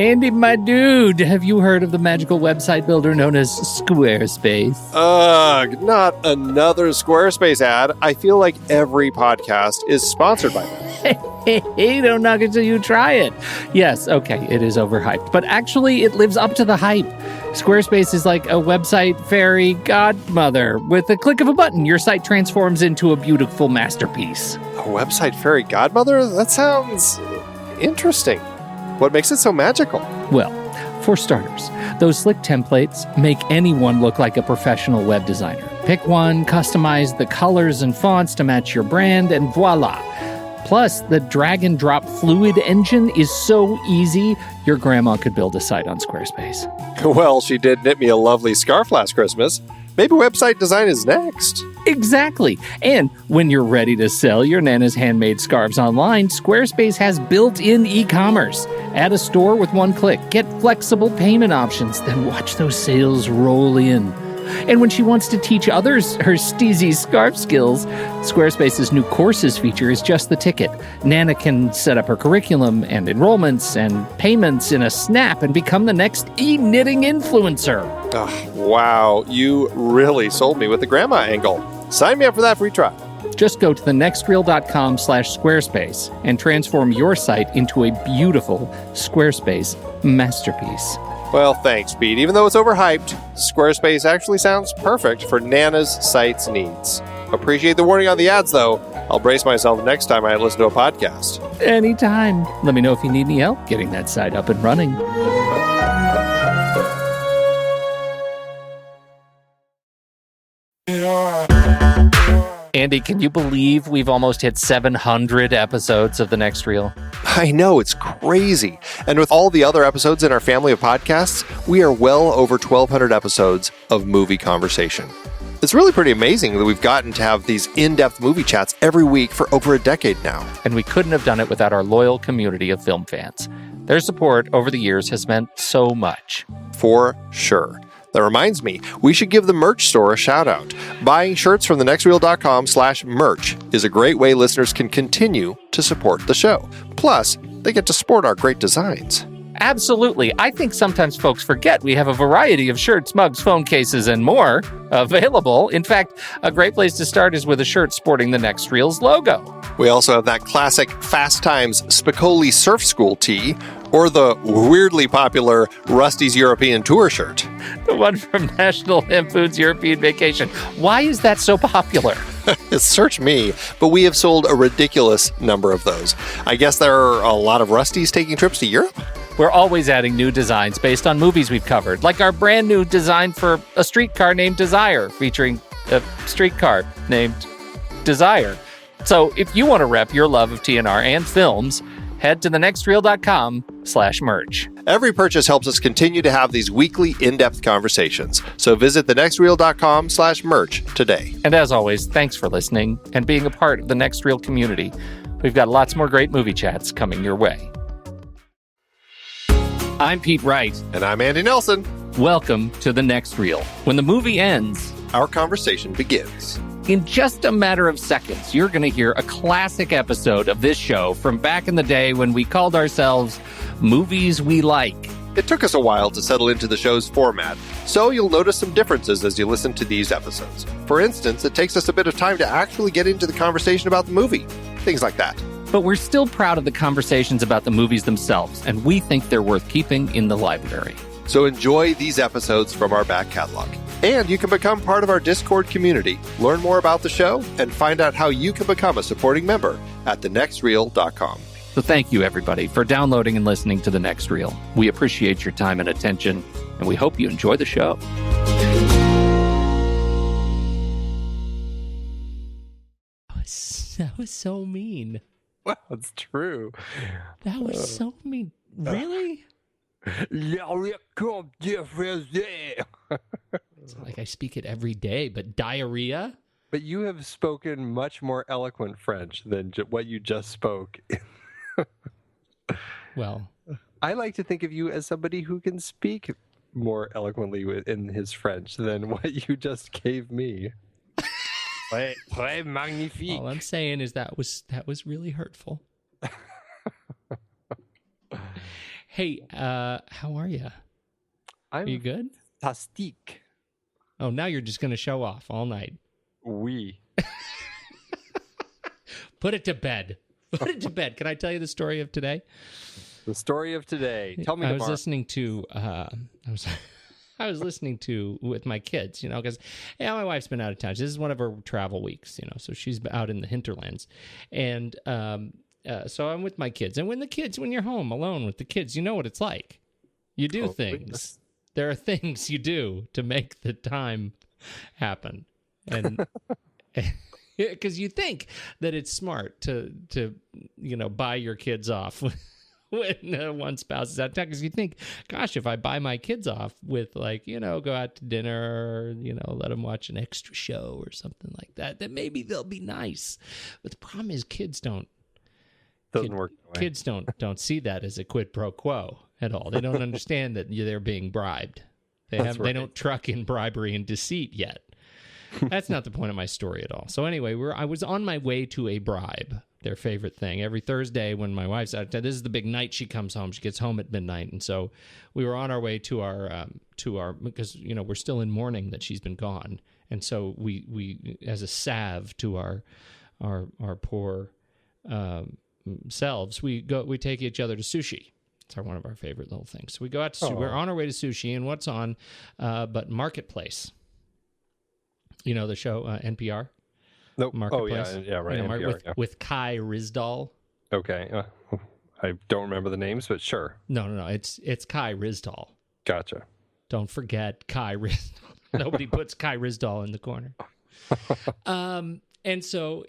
Andy, my dude, have you heard of the magical website builder known as Squarespace? Ugh, not another Squarespace ad. I feel like every podcast is sponsored by them. Hey, don't knock it till you try it. Yes, okay, it is overhyped, but actually it lives up to the hype. Squarespace is like a website fairy godmother. With a click of a button, your site transforms into a beautiful masterpiece. A website fairy godmother? That sounds interesting. What makes it so magical? Well, for starters, those slick templates make anyone look like a professional web designer. Pick one, customize the colors and fonts to match your brand, and voila. Plus, the drag and drop fluid engine is so easy, your grandma could build a site on Squarespace. Well, she did knit me a lovely scarf last Christmas. Maybe website design is next. Exactly. And when you're ready to sell your Nana's handmade scarves online, Squarespace has built-in e-commerce. Add a store with one click. Get flexible payment options. Then watch those sales roll in. And when she wants to teach others her steezy scarf skills, Squarespace's new courses feature is just the ticket. Nana can set up her curriculum and enrollments and payments in a snap and become the next e-knitting influencer. Oh, wow, you really sold me with the grandma angle. Sign me up for that free trial. Just go to thenextreel.com/Squarespace and transform your site into a beautiful Squarespace masterpiece. Well, thanks, Pete. Even though it's overhyped, Squarespace actually sounds perfect for Nana's site's needs. Appreciate the warning on the ads, though. I'll brace myself next time I listen to a podcast. Anytime. Let me know if you need any help getting that site up and running. Andy, can you believe we've almost hit 700 episodes of The Next Reel? I know, it's crazy. And with all the other episodes in our family of podcasts, we are well over 1,200 episodes of movie conversation. It's really pretty amazing that we've gotten to have these in-depth movie chats every week for over a decade now. And we couldn't have done it without our loyal community of film fans. Their support over the years has meant so much. For sure. That reminds me, we should give the merch store a shout out. Buying shirts from thenextreel.com/merch is a great way listeners can continue to support the show. Plus, they get to sport our great designs. Absolutely. I think sometimes folks forget we have a variety of shirts, mugs, phone cases, and more available. In fact, a great place to start is with a shirt sporting the Next Reel's logo. We also have that classic Fast Times Spicoli Surf School tee, or the weirdly popular Rusty's European Tour shirt. The one from National Lampoon's European Vacation. Why is that so popular? Search me, but we have sold a ridiculous number of those. I guess there are a lot of Rustys taking trips to Europe? We're always adding new designs based on movies we've covered, like our brand new design for a streetcar named Desire, featuring a streetcar named Desire. So if you want to rep your love of TNR and films, head to thenextreel.com/merch. Every purchase helps us continue to have these weekly in-depth conversations. So visit thenextreel.com/merch today. And as always, thanks for listening and being a part of the Next Reel community. We've got lots more great movie chats coming your way. I'm Pete Wright. And I'm Andy Nelson. Welcome to The Next Reel. When the movie ends, our conversation begins. In just a matter of seconds, you're going to hear a classic episode of this show from back in the day when we called ourselves Movies We Like. It took us a while to settle into the show's format, so you'll notice some differences as you listen to these episodes. For instance, it takes us a bit of time to actually get into the conversation about the movie. Things like that. But we're still proud of the conversations about the movies themselves, and we think they're worth keeping in the library. So enjoy these episodes from our back catalog. And you can become part of our Discord community, learn more about the show, and find out how you can become a supporting member at thenextreel.com. So thank you, everybody, for downloading and listening to The Next Reel. We appreciate your time and attention, and we hope you enjoy the show. That was so mean. Well, it's true. That was so mean. Really? It's like I speak it every day, but diarrhea? But you have spoken much more eloquent French than what you just spoke. Well, I like to think of you as somebody who can speak more eloquently in his French than what you just gave me. Très magnifique. All I'm saying is that was really hurtful. Hey, how are you? Are you good? Fantastique. Oh, now you're just going to show off all night. Oui. Put it to bed. Put it to bed. Can I tell you the story of today? The story of today. Tell me I tomorrow. was listening to I was listening to with my kids, because my wife's been out of town. This is one of her travel weeks, so she's out in the hinterlands, and so I'm with my kids. And when you're home alone with the kids, you know what it's like. You do things. There are things you do to make the time happen, and because you think that it's smart to buy your kids off when one spouse is out of town, because you think, gosh, if I buy my kids off with go out to dinner, or, let them watch an extra show or something like that, then maybe they'll be nice. But the problem is Doesn't work that way. Kids don't see that as a quid pro quo at all. They don't understand that they're being bribed. They don't truck in bribery and deceit yet. That's not the point of my story at all. So anyway, I was on my way to a bribe, their favorite thing. Every Thursday when my wife's out of town, this is the big night she comes home. She gets home at midnight. And so we were on our way to our because, we're still in mourning that she's been gone. And so we as a salve to our poor selves, we take each other to sushi. It's one of our favorite little things. So we go out to sushi. We're on our way to sushi, and what's on but Marketplace. The show NPR? Nope. Marketplace. Oh, yeah, right. NPR, with Kai Ryssdal. Okay. I don't remember the names, but sure. No. It's Kai Ryssdal. Gotcha. Don't forget Kai Ryssdal. Nobody puts Kai Ryssdal in the corner. And so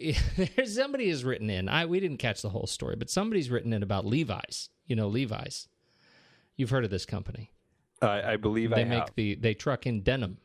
somebody has written in. We didn't catch the whole story, but somebody's written in about Levi's. Levi's. You've heard of this company. I believe I have. They truck in denim.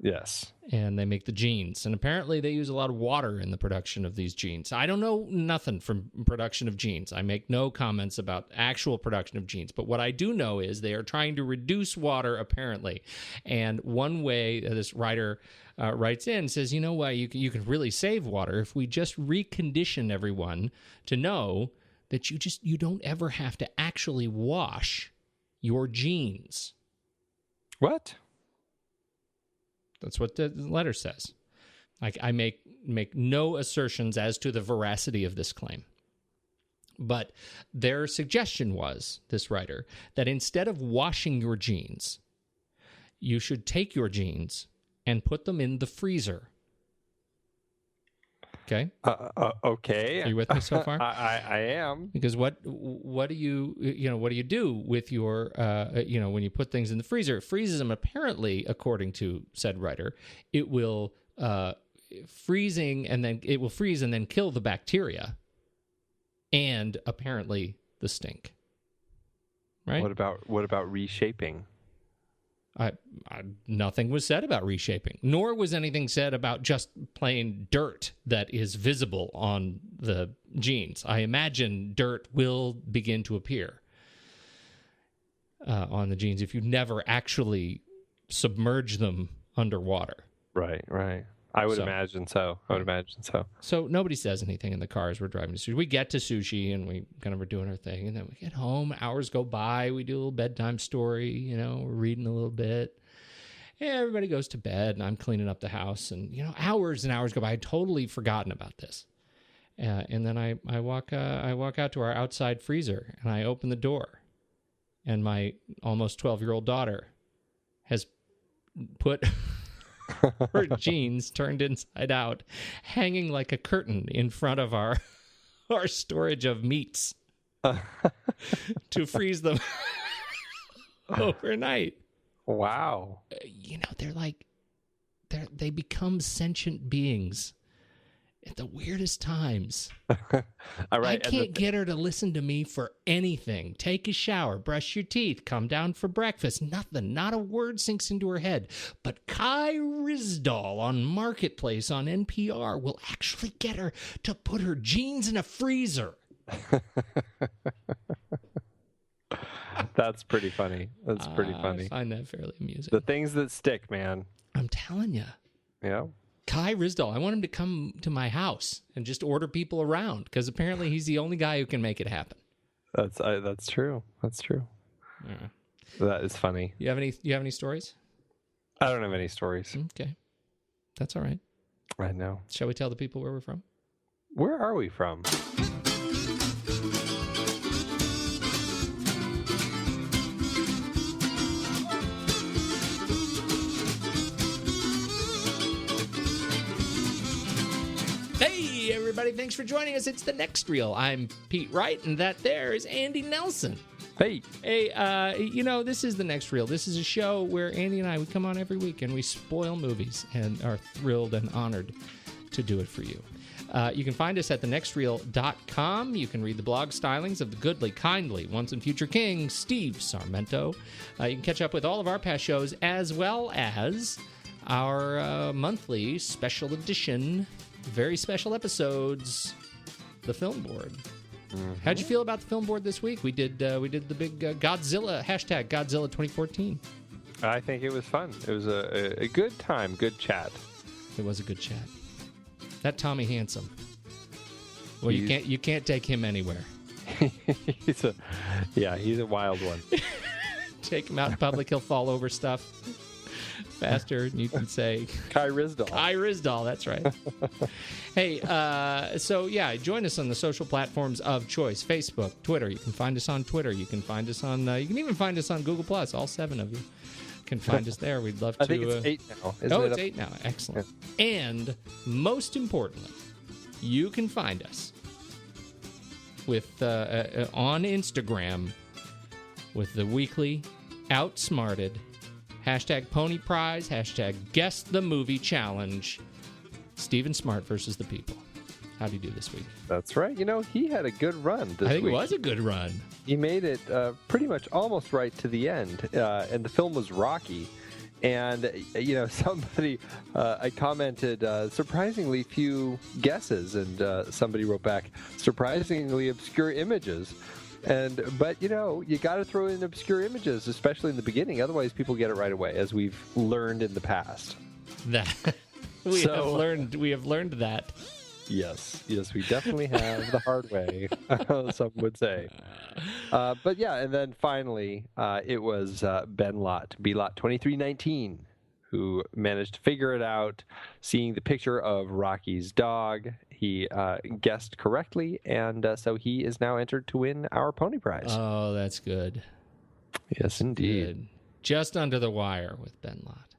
Yes. And they make the jeans. And apparently they use a lot of water in the production of these jeans. I don't know nothing from production of jeans. I make no comments about actual production of jeans. But what I do know is they are trying to reduce water, apparently. And one way this writer writes in says, you can really save water if we just recondition everyone to know that you don't ever have to actually wash your jeans. What? That's what the letter says. I make no assertions as to the veracity of this claim. But their suggestion was, this writer, that instead of washing your jeans, you should take your jeans and put them in the freezer. Okay? Okay. Are you with me so far? I am. Because what do you do with your when you put things in the freezer? It freezes them. Apparently, according to said writer, it will freeze and then kill the bacteria and apparently the stink. Right? What about reshaping? Nothing was said about reshaping, nor was anything said about just plain dirt that is visible on the jeans. I imagine dirt will begin to appear on the jeans if you never actually submerge them underwater. Right. I would imagine so. So nobody says anything in the car as we're driving to sushi. We get to sushi and we kind of are doing our thing, and then we get home. Hours go by. We do a little bedtime story. We're reading a little bit. And everybody goes to bed, and I'm cleaning up the house. And hours and hours go by. I'd totally forgotten about this. And then I walk out to our outside freezer, and I open the door, and my almost 12-year-old daughter has put her jeans turned inside out, hanging like a curtain in front of our storage of meats to freeze them overnight. Wow. They become sentient beings at the weirdest times. All right. I can't get her to listen to me for anything. Take a shower, brush your teeth, come down for breakfast. Nothing. Not a word sinks into her head. But Kai Ryssdal on Marketplace on NPR will actually get her to put her jeans in a freezer. That's pretty funny. I find that fairly amusing. The things that stick, man. I'm telling you. Yeah. Kai Ryssdal, I want him to come to my house and just order people around, because apparently he's the only guy who can make it happen. That's true. Yeah. That is funny. You have any stories? I don't have any stories. Okay. That's all right. I know. Shall we tell the people where we're from? Where are we from? Hey, everybody. Thanks for joining us. It's The Next Reel. I'm Pete Wright, and that there is Andy Nelson. Hey. Hey, this is The Next Reel. This is a show where Andy and I, we come on every week, and we spoil movies and are thrilled and honored to do it for you. You can find us at thenextreel.com. You can read the blog stylings of the goodly, kindly, once and future king, Steve Sarmento. You can catch up with all of our past shows, as well as our monthly special edition, very special episodes, The Film Board. Mm-hmm. How'd you feel about the Film Board this week? We did the big Godzilla, hashtag Godzilla 2014. I think it was fun. It was a good time, good chat. It was a good chat. That Tommy Handsome. Well, you can't take him anywhere. he's a wild one. Take him out in public, he'll fall over stuff faster, and you can say Kai Ryssdal. Kai Ryssdal, that's right. Hey, join us on the social platforms of choice: Facebook, Twitter. You can find us on Twitter. You can find us on. You can even find us on Google Plus. All 7 of you can find us there. We'd love to. I think it's 8 now. It's 8 now. Excellent. Yeah. And most importantly, you can find us with on Instagram with the weekly Outsmarted hashtag Pony Prize, hashtag Guess the Movie Challenge. Stephen Smart versus the people. How do you do this week? That's right. He had a good run this week. I think it was a good run. He made it pretty much almost right to the end. And the film was Rocky. And, somebody, I commented, surprisingly few guesses. And somebody wrote back, surprisingly obscure images. But you got to throw in obscure images, especially in the beginning. Otherwise, people get it right away, as we've learned in the past. We have learned that. Yes, we definitely have the hard way, some would say. And then finally, it was Ben Lott, B-Lot 2319, who managed to figure it out, seeing the picture of Rocky's dog. He guessed correctly, and so he is now entered to win our Pony Prize. Oh, that's good. Yes, indeed. Good. Just under the wire with Ben Lott.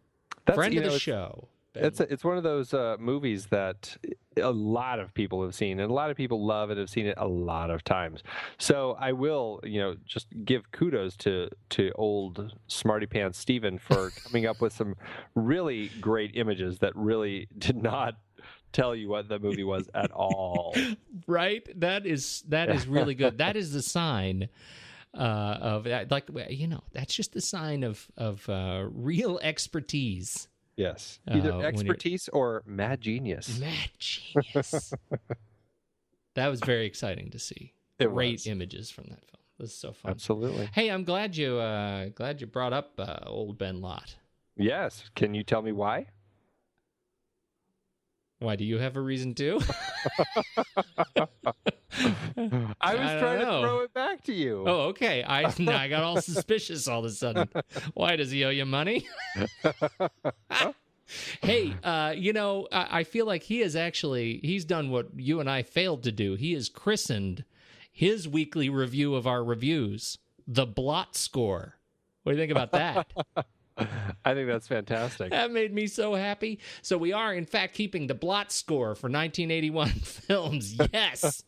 Friend of the show. It's one of those movies that a lot of people have seen, and a lot of people love and have seen it a lot of times. So I will, just give kudos to old Smarty Pants Steven for coming up with some really great images that really did not tell you what the movie was at all. Right? That is really good. That is the sign of that. That's just the sign of real expertise. Yes. Either expertise or mad genius. Mad genius. That was very exciting to see. Great images from that film. This is so fun. Absolutely. Hey, I'm glad you brought up old Ben Lott. Yes. Can you tell me why? Why, do you have a reason to? I was trying to throw it back to you. Oh, okay. I got all suspicious all of a sudden. Why, does he owe you money? Hey, I feel like he's done what you and I failed to do. He has christened his weekly review of our reviews the Blot Score. What do you think about that? I think that's fantastic. That made me so happy. So we are, in fact, keeping the Blot Score for 1981 films. Yes.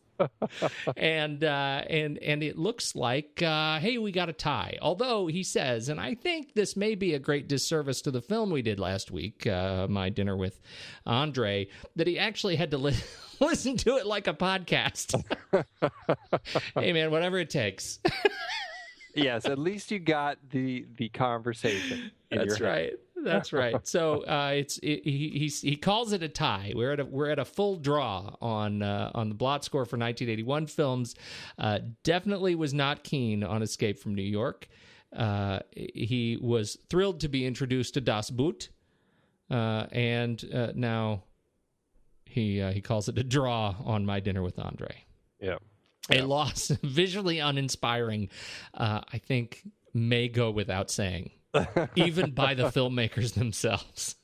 and it looks like, hey, we got a tie. Although he says, and I think this may be a great disservice to the film we did last week, My Dinner with Andre, that he actually had to listen to it like a podcast. Hey, man, whatever it takes. Yes, at least you got the conversation. That's right. That's right. So he calls it a tie. We're at a full draw on the Blot Score for 1981 films. Definitely was not keen on Escape from New York. He was thrilled to be introduced to Das Boot, and now he calls it a draw on My Dinner with Andre. Yeah. A loss, visually uninspiring. I think may go without saying, even by the filmmakers themselves.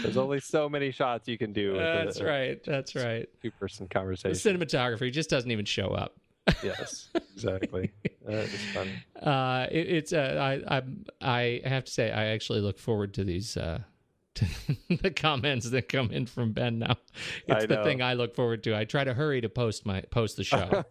There's only so many shots you can do. That's right. Two-person conversation. The cinematography just doesn't even show up. Yes, exactly. It's fun. I have to say, I actually look forward to these to the comments that come in from Ben now. It's the thing I look forward to. I try to hurry to post the show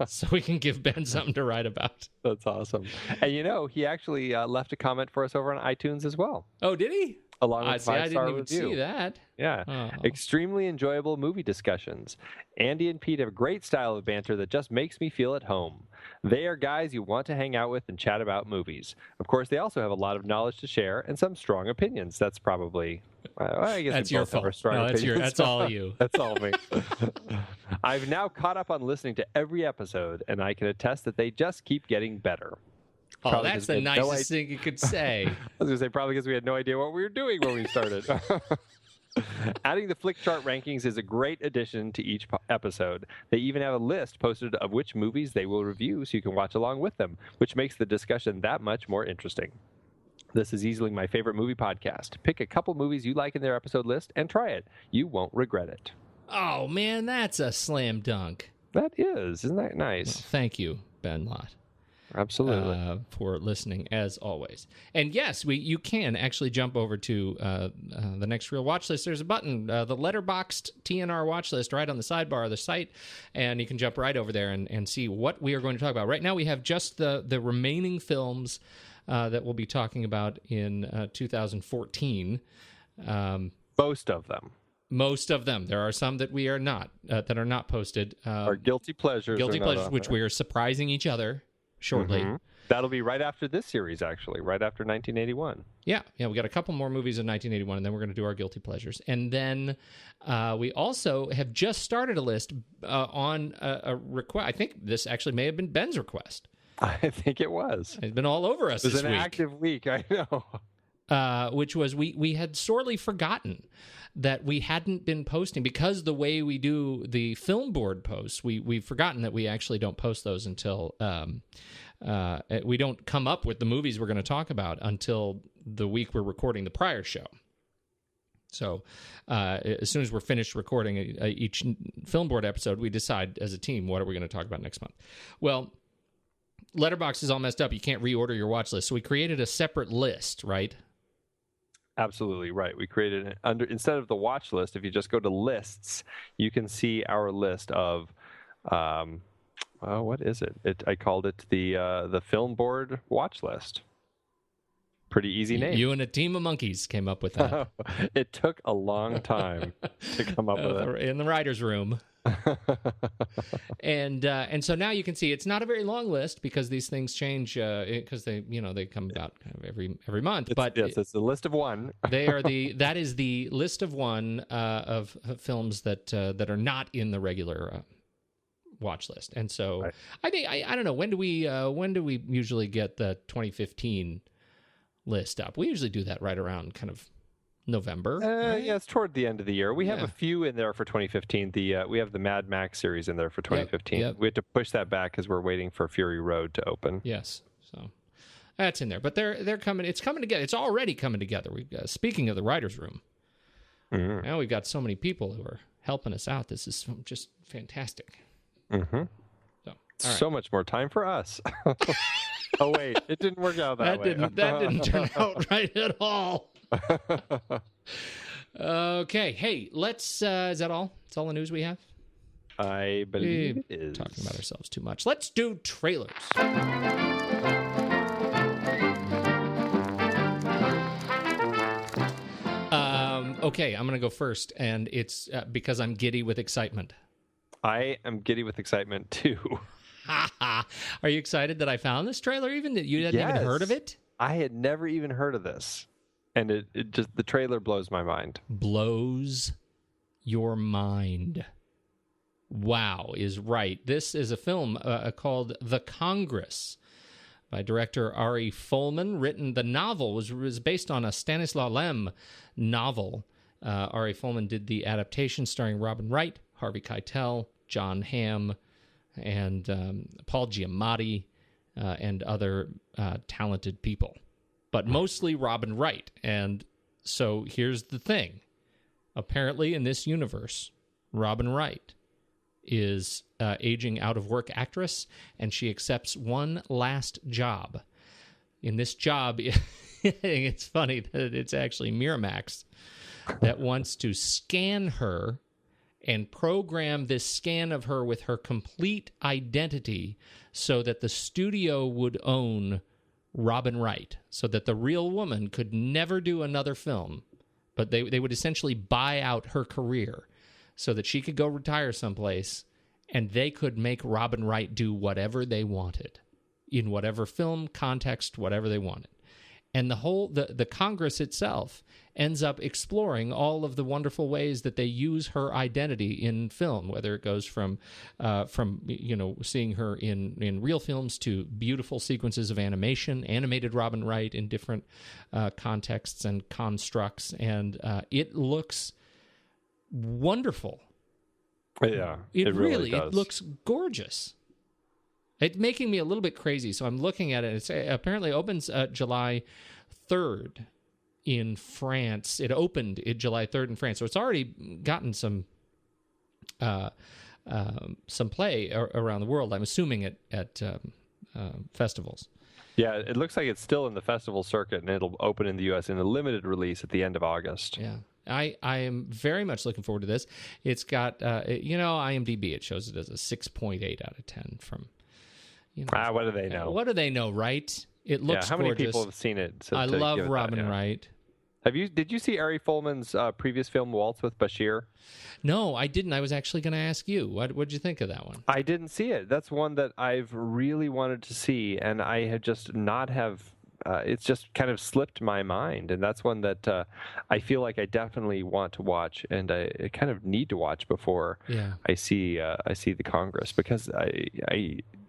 so we can give Ben something to write about. That's awesome. And he actually left a comment for us over on iTunes as well. Oh, did he? Along with I didn't even review. see that. Yeah. Oh. Extremely enjoyable movie discussions. Andy and Pete have a great style of banter that just makes me feel at home. They are guys you want to hang out with and chat about movies. Of course, they also have a lot of knowledge to share and some strong opinions. That's probably, I guess that's your fault. That's all you. That's all me. I've now caught up on listening to every episode, and I can attest that they just keep getting better. Oh, that's the nicest thing you could say. I was going to say, probably because we had no idea what we were doing when we started. Adding the Flick Chart rankings is a great addition to each episode. They even have a list posted of which movies they will review so you can watch along with them, which makes the discussion that much more interesting. This is easily my favorite movie podcast. Pick a couple movies you like in their episode list and try it. You won't regret it. Oh, man, that's a slam dunk. That is. Isn't that nice? Well, thank you, Ben Lott. Absolutely. For listening, as always. And yes, you can actually jump over to the Next Reel watch list. There's a button, the letterboxed TNR watch list, right on the sidebar of the site, and you can jump right over there and see what we are going to talk about. Right now, we have just the remaining films that we'll be talking about in 2014. Most of them. Most of them. There are some that we are not, that are not posted. Our guilty pleasures. Guilty pleasures, which we are surprising each other shortly. Mm-hmm. That'll be right after this series, actually, right after 1981. Yeah, we got a couple more movies in 1981, and then we're going to do our guilty pleasures. And then we also have just started a list on a request. I think this actually may have been Ben's request. I think it was. It's been all over us this week. It was an active week, I know. Which was we had sorely forgotten that we hadn't been posting, because the way we do the film board posts, we've forgotten that we actually don't post those until we don't come up with the movies we're going to talk about until the week we're recording the prior show. So as soon as we're finished recording each film board episode, we decide as a team, what are we going to talk about next month? Well, Letterboxd is all messed up. You can't reorder your watch list. So we created a separate list, right? Absolutely right. We created it instead of the watch list. If you just go to lists, you can see our list of what is it? I called it the film board watch list. Pretty easy name. You and a team of monkeys came up with that. It took a long time to come up with it in the writer's room. And so now you can see it's not a very long list, because these things change because they come about kind of every month. It's a list of one. That is the list of one of films that are not in the regular watch list. And so right. I think I don't know, when do we usually get the 2015 list up? We usually do that right around kind of November. Right? Yeah, it's toward the end of the year. We have a few in there for 2015. We have the Mad Max series in there for 2015. Yep. We had to push that back because we're waiting for Fury Road to open. Yes, so that's in there. But they're coming. It's coming together. It's already coming together. Speaking of the writers' room, now we've got so many people who are helping us out. This is just fantastic. Mm-hmm. So much more time for us. Oh wait, it didn't work out that way. That didn't turn out right at all. Okay, hey, let's. Is that all? That's all the news we have? I believe it is. Talking about ourselves too much. Let's do trailers. Okay, I'm going to go first, and it's because I'm giddy with excitement. I am giddy with excitement too. Are you excited that I found this trailer? Even that you hadn't even heard of it? I had never even heard of this, and it just, the trailer blows my mind. Blows your mind. Wow is right. This is a film called The Congress by director Ari Folman. The novel was based on a Stanislaw Lem novel. Ari Folman did the adaptation starring Robin Wright, Harvey Keitel, John Hamm, and Paul Giamatti, and other talented people, but mostly Robin Wright. And so here's the thing. Apparently, in this universe, Robin Wright is aging out-of-work actress, and she accepts one last job. In this job, it's funny that it's actually Miramax that wants to scan her and program this scan of her with her complete identity so that the studio would own Robin Wright, so that the real woman could never do another film, but they would essentially buy out her career so that she could go retire someplace and they could make Robin Wright do whatever they wanted in whatever film context, whatever they wanted. And the Congress itself ends up exploring all of the wonderful ways that they use her identity in film, whether it goes from seeing her in real films to beautiful sequences of animated Robin Wright in different contexts and constructs, and it looks wonderful. Yeah, it really does. It looks gorgeous. It's making me a little bit crazy, so I'm looking at it. It apparently opens July 3rd in France. It opened July 3rd in France, so it's already gotten some play around the world. I'm assuming at festivals. Yeah, it looks like it's still in the festival circuit, and it'll open in the U.S. in a limited release at the end of August. Yeah. I am very much looking forward to this. It's got, IMDb, it shows it as a 6.8 out of 10 from... what do they know? What do they know, right? It looks how many gorgeous. people have seen it? I love Robin Wright. Did you see Ari Folman's previous film, Waltz with Bashir? No, I didn't. I was actually going to ask you. What'd you think of that one? I didn't see it. That's one that I've really wanted to see, and I have just not have... it's just kind of slipped my mind, and that's one that I feel like I definitely want to watch, and I kind of need to watch before I see the Congress, because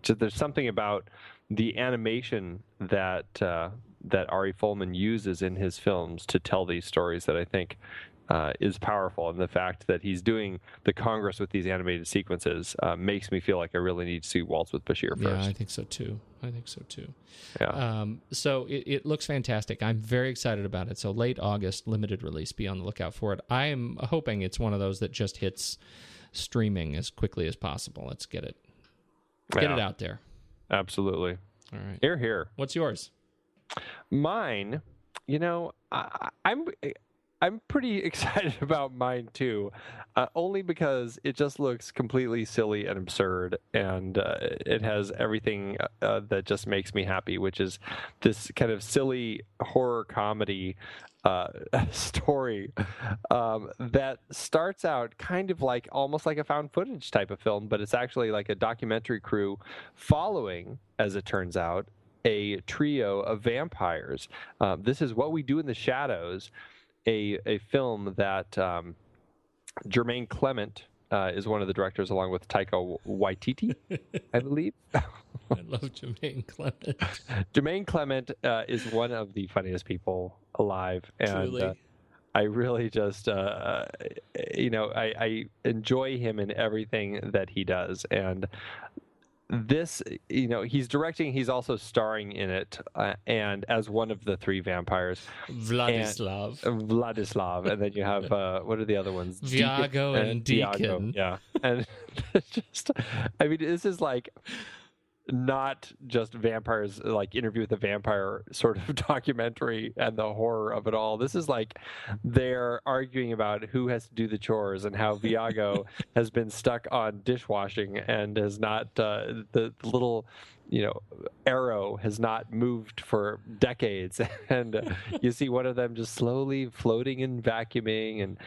there's something about the animation that Ari Folman uses in his films to tell these stories that I think is powerful, and the fact that he's doing the Congress with these animated sequences makes me feel like I really need to see Waltz with Bashir first. Yeah, I think so too. Yeah. So it looks fantastic. I'm very excited about it. So late August, limited release. Be on the lookout for it. I am hoping it's one of those that just hits streaming as quickly as possible. Let's get it out there. Absolutely. All right. Here. What's yours? Mine, I'm pretty excited about mine too, only because it just looks completely silly and absurd, and it has everything that just makes me happy, which is this kind of silly horror comedy story that starts out kind of like almost like a found footage type of film, but it's actually like a documentary crew following, as it turns out, a trio of vampires. This is What We Do in the Shadows, a film that Jermaine Clement is one of the directors, along with Taika Waititi, I believe. I love Jermaine Clement. Jermaine Clement is one of the funniest people alive, and I really just, I enjoy him in everything that he does, and this, he's directing, he's also starring in it, and as one of the three vampires, Vladislav, and then you have what are the other ones? Viago and Deacon. Yeah, and just, this is like not just vampires, like Interview with the Vampire sort of documentary and the horror of it all. This is like they're arguing about who has to do the chores, and how Viago has been stuck on dishwashing and has not the little arrow has not moved for decades, and you see one of them just slowly floating and vacuuming, and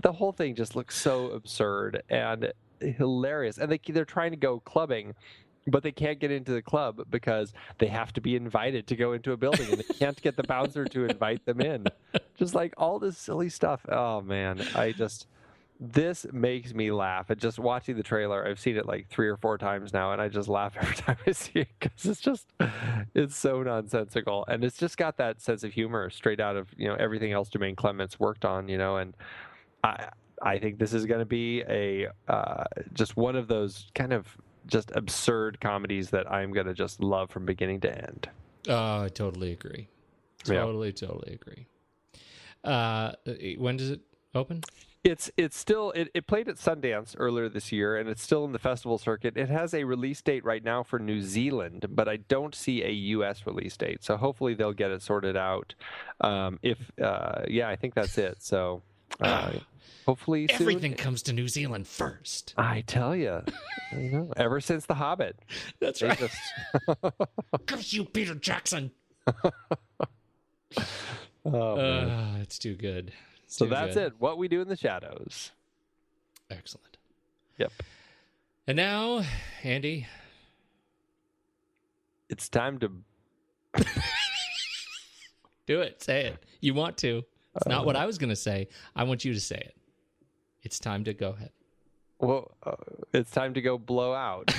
the whole thing just looks so absurd and hilarious. And they're trying to go clubbing, but they can't get into the club because they have to be invited to go into a building, and they can't get the bouncer to invite them in. Just like all this silly stuff. Oh man, this makes me laugh. And just watching the trailer, I've seen it like 3 or 4 times now, and I just laugh every time I see it, because it's so nonsensical, and it's just got that sense of humor straight out of everything else Jermaine Clement's worked on. And I think this is going to be just one of those kind of just absurd comedies that I'm going to just love from beginning to end. I totally agree. Totally agree. When does it open? It's still it played at Sundance earlier this year, and it's still in the festival circuit. It has a release date right now for New Zealand, but I don't see a U.S. release date. So hopefully they'll get it sorted out. I think that's it. So hopefully soon. Everything comes to New Zealand first. I tell you, ever since The Hobbit. That's right. Curse you, Peter Jackson. It's too good. So that's it. What We Do in the Shadows. Excellent. Yep. And now, Andy, it's time to do it. Say it. You want to. It's not what I was going to say. I want you to say it. It's time to go ahead. Well, it's time to go blow out.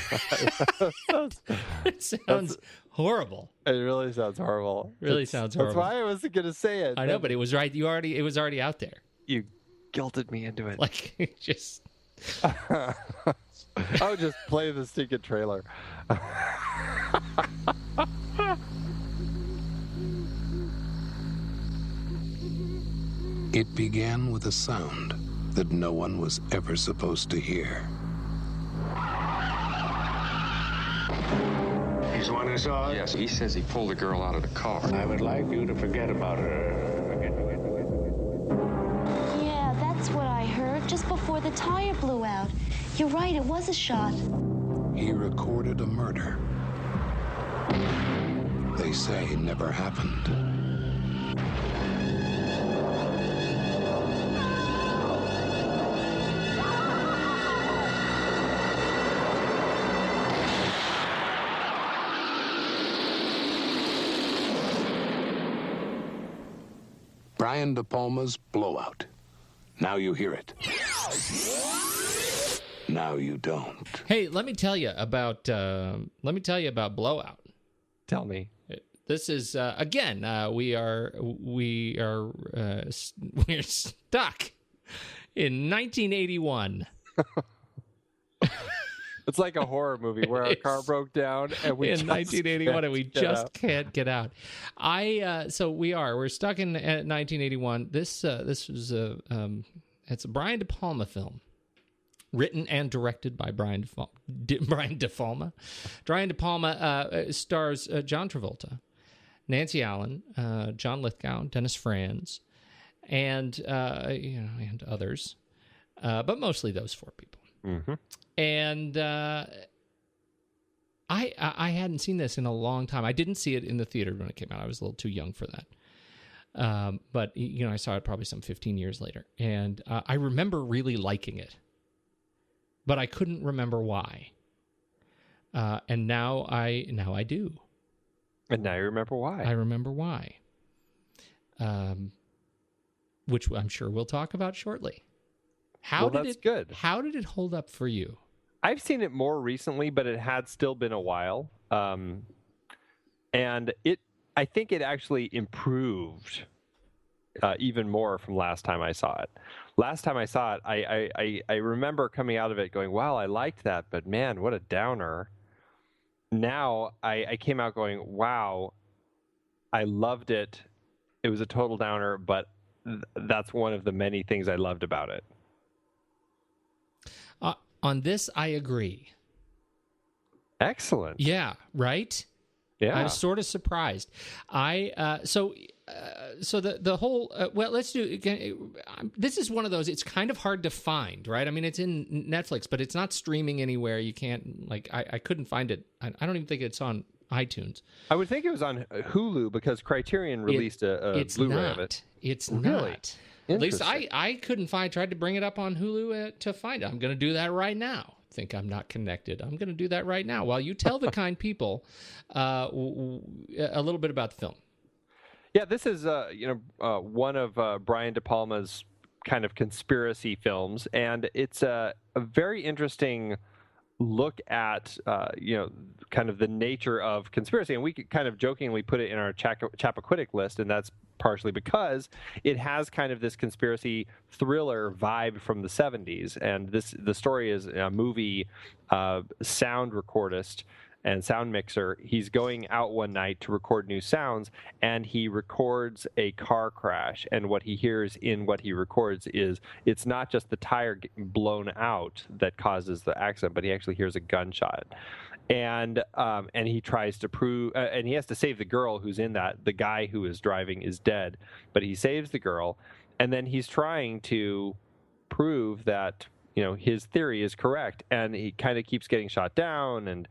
It sounds horrible. It really sounds horrible. Sounds horrible. That's why I wasn't going to say it. I know, but it was right. It was already out there. You guilted me into it. Like, just. I'll just play the stinking trailer. It began with a sound that no one was ever supposed to hear. He's the one who saw it? Yes, he says he pulled the girl out of the car. I would like you to forget about her. Yeah, that's what I heard just before the tire blew out. You're right, it was a shot. He recorded a murder they say never happened. Brian De Palma's Blowout. Now you hear it. Now you don't. Hey, let me tell you about Blowout. Tell me. This is again. We're stuck in 1981. It's like a horror movie where our car broke down and we in 1981 and we just can't get out. We're stuck in 1981. This was it's a Brian De Palma film, written and directed by Brian De Palma. Brian De Palma stars John Travolta, Nancy Allen, John Lithgow, Dennis Franz, and and others, but mostly those four people. Mm-hmm. And I hadn't seen this in a long time. I didn't see it in the theater when it came out. I was a little too young for that. But I saw it probably some 15 years later, and I remember really liking it, but I couldn't remember why. And now I do. And now you remember why. I remember why. Which I'm sure we'll talk about shortly. Good. How did it hold up for you? I've seen it more recently, but it had still been a while. And I think it actually improved even more from last time I saw it. Last time I saw it, I remember coming out of it going, wow, I liked that, but man, what a downer. Now I came out going, wow, I loved it. It was a total downer, but that's one of the many things I loved about it. On this, I agree. Excellent. Yeah, right? Yeah. I was sort of surprised. So the whole let's do again. This is one of those. It's kind of hard to find, right? I mean, it's in Netflix, but it's not streaming anywhere. You can't I couldn't find it. I don't even think it's on iTunes. I would think it was on Hulu because Criterion released a Blu-ray of it. It's really? not. At least I couldn't find. Tried to bring it up on Hulu to find it. I'm going to do that right now. Think I'm not connected. I'm going to do that right now while you tell the kind people a little bit about the film. Yeah, this is one of Brian De Palma's kind of conspiracy films, and it's a very interesting look at kind of the nature of conspiracy, and we could kind of jokingly put it in our Chappaquiddick list, and that's partially because it has kind of this conspiracy thriller vibe from the 70s. And the story is a movie sound recordist and sound mixer. He's going out one night to record new sounds, and he records a car crash. And what he hears in what he records is it's not just the tire blown out that causes the accident, but he actually hears a gunshot. And he tries to prove, and he has to save the girl who's in that. The guy who is driving is dead, but he saves the girl, and then he's trying to prove that his theory is correct, and he kind of keeps getting shot down, and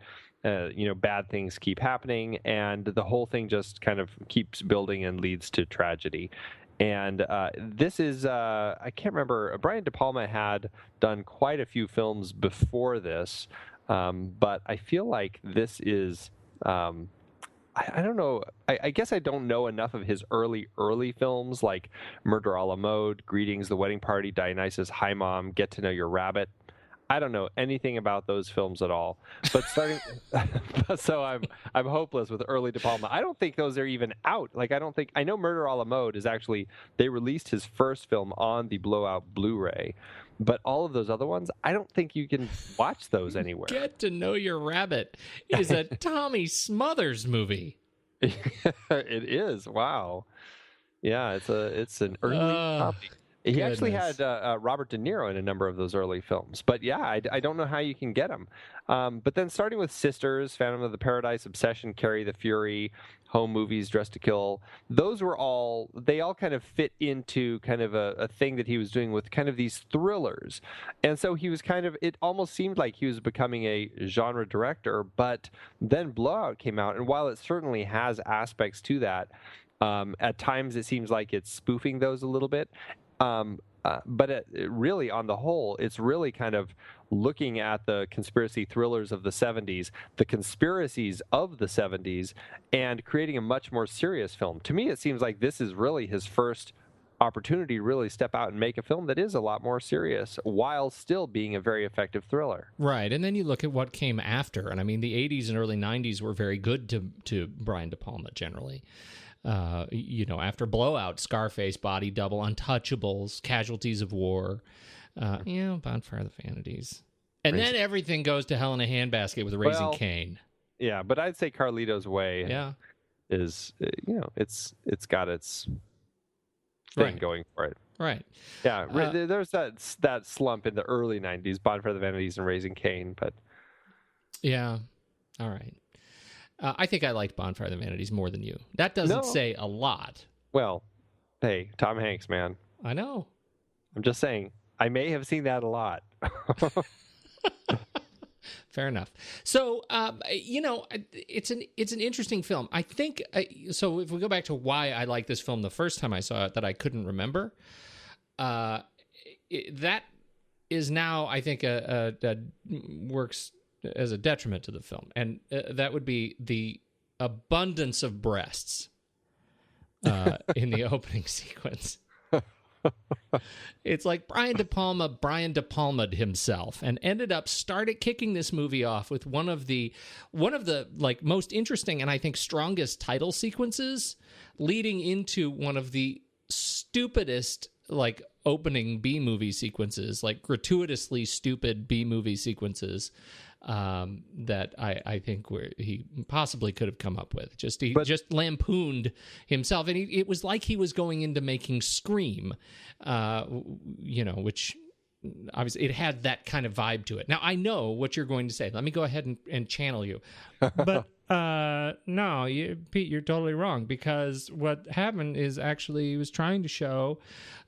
bad things keep happening, and the whole thing just kind of keeps building and leads to tragedy. And this is, I can't remember, Brian De Palma had done quite a few films before this, but I feel like this is, I don't know, I guess I don't know enough of his early films like Murder a la Mode, Greetings, The Wedding Party, Dionysus, Hi Mom, Get to Know Your Rabbit. I don't know anything about those films at all. But so I'm hopeless with early De Palma. I don't think those are even out. Like I know Murder a la Mode is actually, they released his first film on the Blowout Blu-ray, but all of those other ones, I don't think you can watch those anywhere. Get to Know Your Rabbit is a Tommy Smothers movie. It is. Wow. Yeah, it's an early copy. He actually had Robert De Niro in a number of those early films. But yeah, I don't know how you can get him. But then starting with Sisters, Phantom of the Paradise, Obsession, Carry the Fury, Home Movies, Dress to Kill, they all kind of fit into kind of a thing that he was doing with kind of these thrillers. And so he was it almost seemed like he was becoming a genre director, but then Blowout came out. And while it certainly has aspects to that, at times it seems like it's spoofing those a little bit. But really, on the whole, it's really kind of looking at the conspiracy thrillers of the 70s, the conspiracies of the 70s, and creating a much more serious film. To me, it seems like this is really his first opportunity to really step out and make a film that is a lot more serious while still being a very effective thriller. Right, and then you look at what came after, and I mean, the 80s and early 90s were very good to Brian De Palma generally. After Blowout, Scarface, Body Double, Untouchables, Casualties of War, Bonfire of the Vanities. And then everything goes to hell in a handbasket with Raising Cain. Yeah, but I'd say Carlito's Way is, it's got its thing going for it. Right. Yeah, there's that slump in the early 90s, Bonfire of the Vanities and Raising Cain, but... Yeah. All right. I think I liked Bonfire of the Vanities more than you. That doesn't say a lot. Well, hey, Tom Hanks, man. I know. I'm just saying, I may have seen that a lot. Fair enough. So, it's an interesting film. I think, so if we go back to why I liked this film the first time I saw it that I couldn't remember, that is now, I think, that works as a detriment to the film, and that would be the abundance of breasts in the opening sequence. It's like Brian De Palma'd himself and started kicking this movie off with one of the like most interesting and I think strongest title sequences, leading into one of the stupidest like opening B-movie sequences, like gratuitously stupid B-movie sequences that I think he possibly could have come up with. He just lampooned himself, and it was like he was going into making Scream, which obviously it had that kind of vibe to it. Now I know what you're going to say. Let me go ahead and channel you, but no, Pete, you're totally wrong, because what happened is actually he was trying to show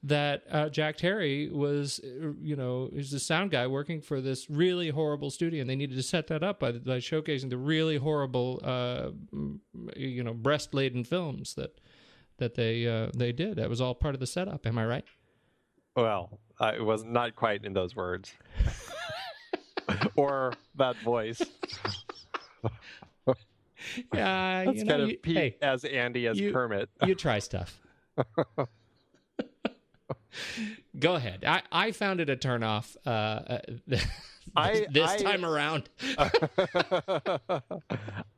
that Jack Terry was, is the sound guy working for this really horrible studio, and they needed to set that up by showcasing the really horrible, breast-laden films that they did. That was all part of the setup. Am I right? Well, it was not quite in those words, or that voice. Yeah, that's kind of Pete as Andy as Kermit. You try stuff. Go ahead. I found it a turnoff this time around.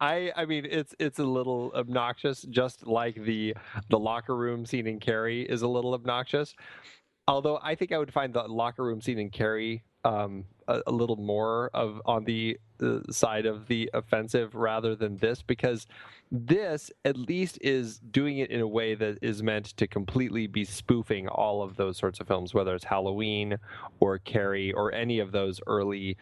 I mean, it's a little obnoxious, just like the locker room scene in Carrie is a little obnoxious. Although I think I would find the locker room scene in Carrie a little more on the side of the offensive rather than this, because this at least is doing it in a way that is meant to completely be spoofing all of those sorts of films, whether it's Halloween or Carrie or any of those early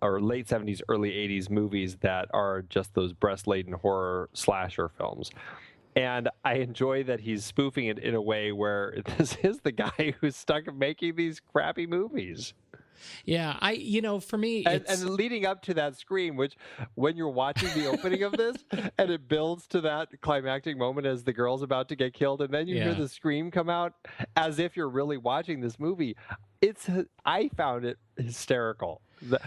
or late 70s, early 80s movies that are just those breast-laden horror slasher films. And I enjoy that he's spoofing it in a way where this is the guy who's stuck making these crappy movies. Yeah, for me, and leading up to that scream, which when you're watching the opening of this, and it builds to that climactic moment as the girl's about to get killed, and then you hear the scream come out as if you're really watching this movie. I found it hysterical. The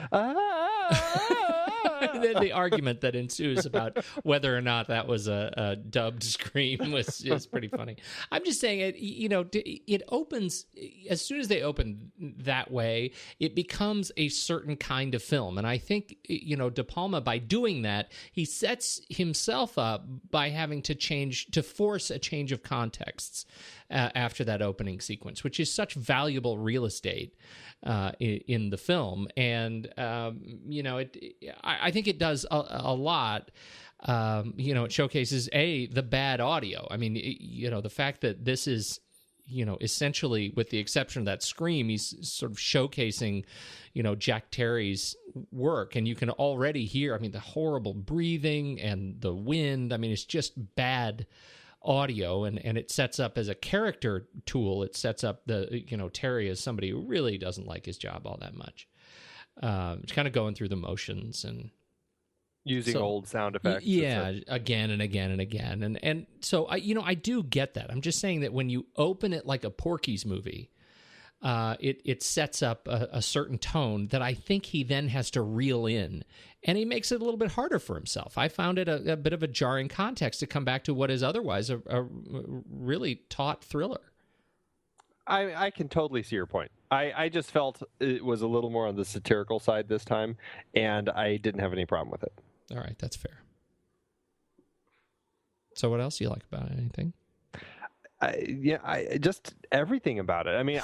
argument that ensues about whether or not that was a dubbed scream is pretty funny. I'm just saying it opens, as soon as they open that way, it becomes a certain kind of film. And I think, De Palma, by doing that, he sets himself up by having to force a change of contexts after that opening sequence, which is such valuable real estate in the film. And I think it does a lot. It showcases the bad audio. I mean, the fact that this is, essentially, with the exception of that scream, he's sort of showcasing, Jack Terry's work, and you can already hear, the horrible breathing and the wind. It's just bad audio, and it sets up as a character tool. It sets up Terry as somebody who really doesn't like his job all that much. It's kind of going through the motions and using old sound effects. Yeah, again and again and again. And so I do get that. I'm just saying that when you open it like a Porky's movie, it sets up a certain tone that I think he then has to reel in, and he makes it a little bit harder for himself. I found it a bit of a jarring context to come back to what is otherwise a really taut thriller. I can totally see your point. I just felt it was a little more on the satirical side this time, and I didn't have any problem with it. All right, that's fair. So what else do you like about it? Anything? I just everything about it.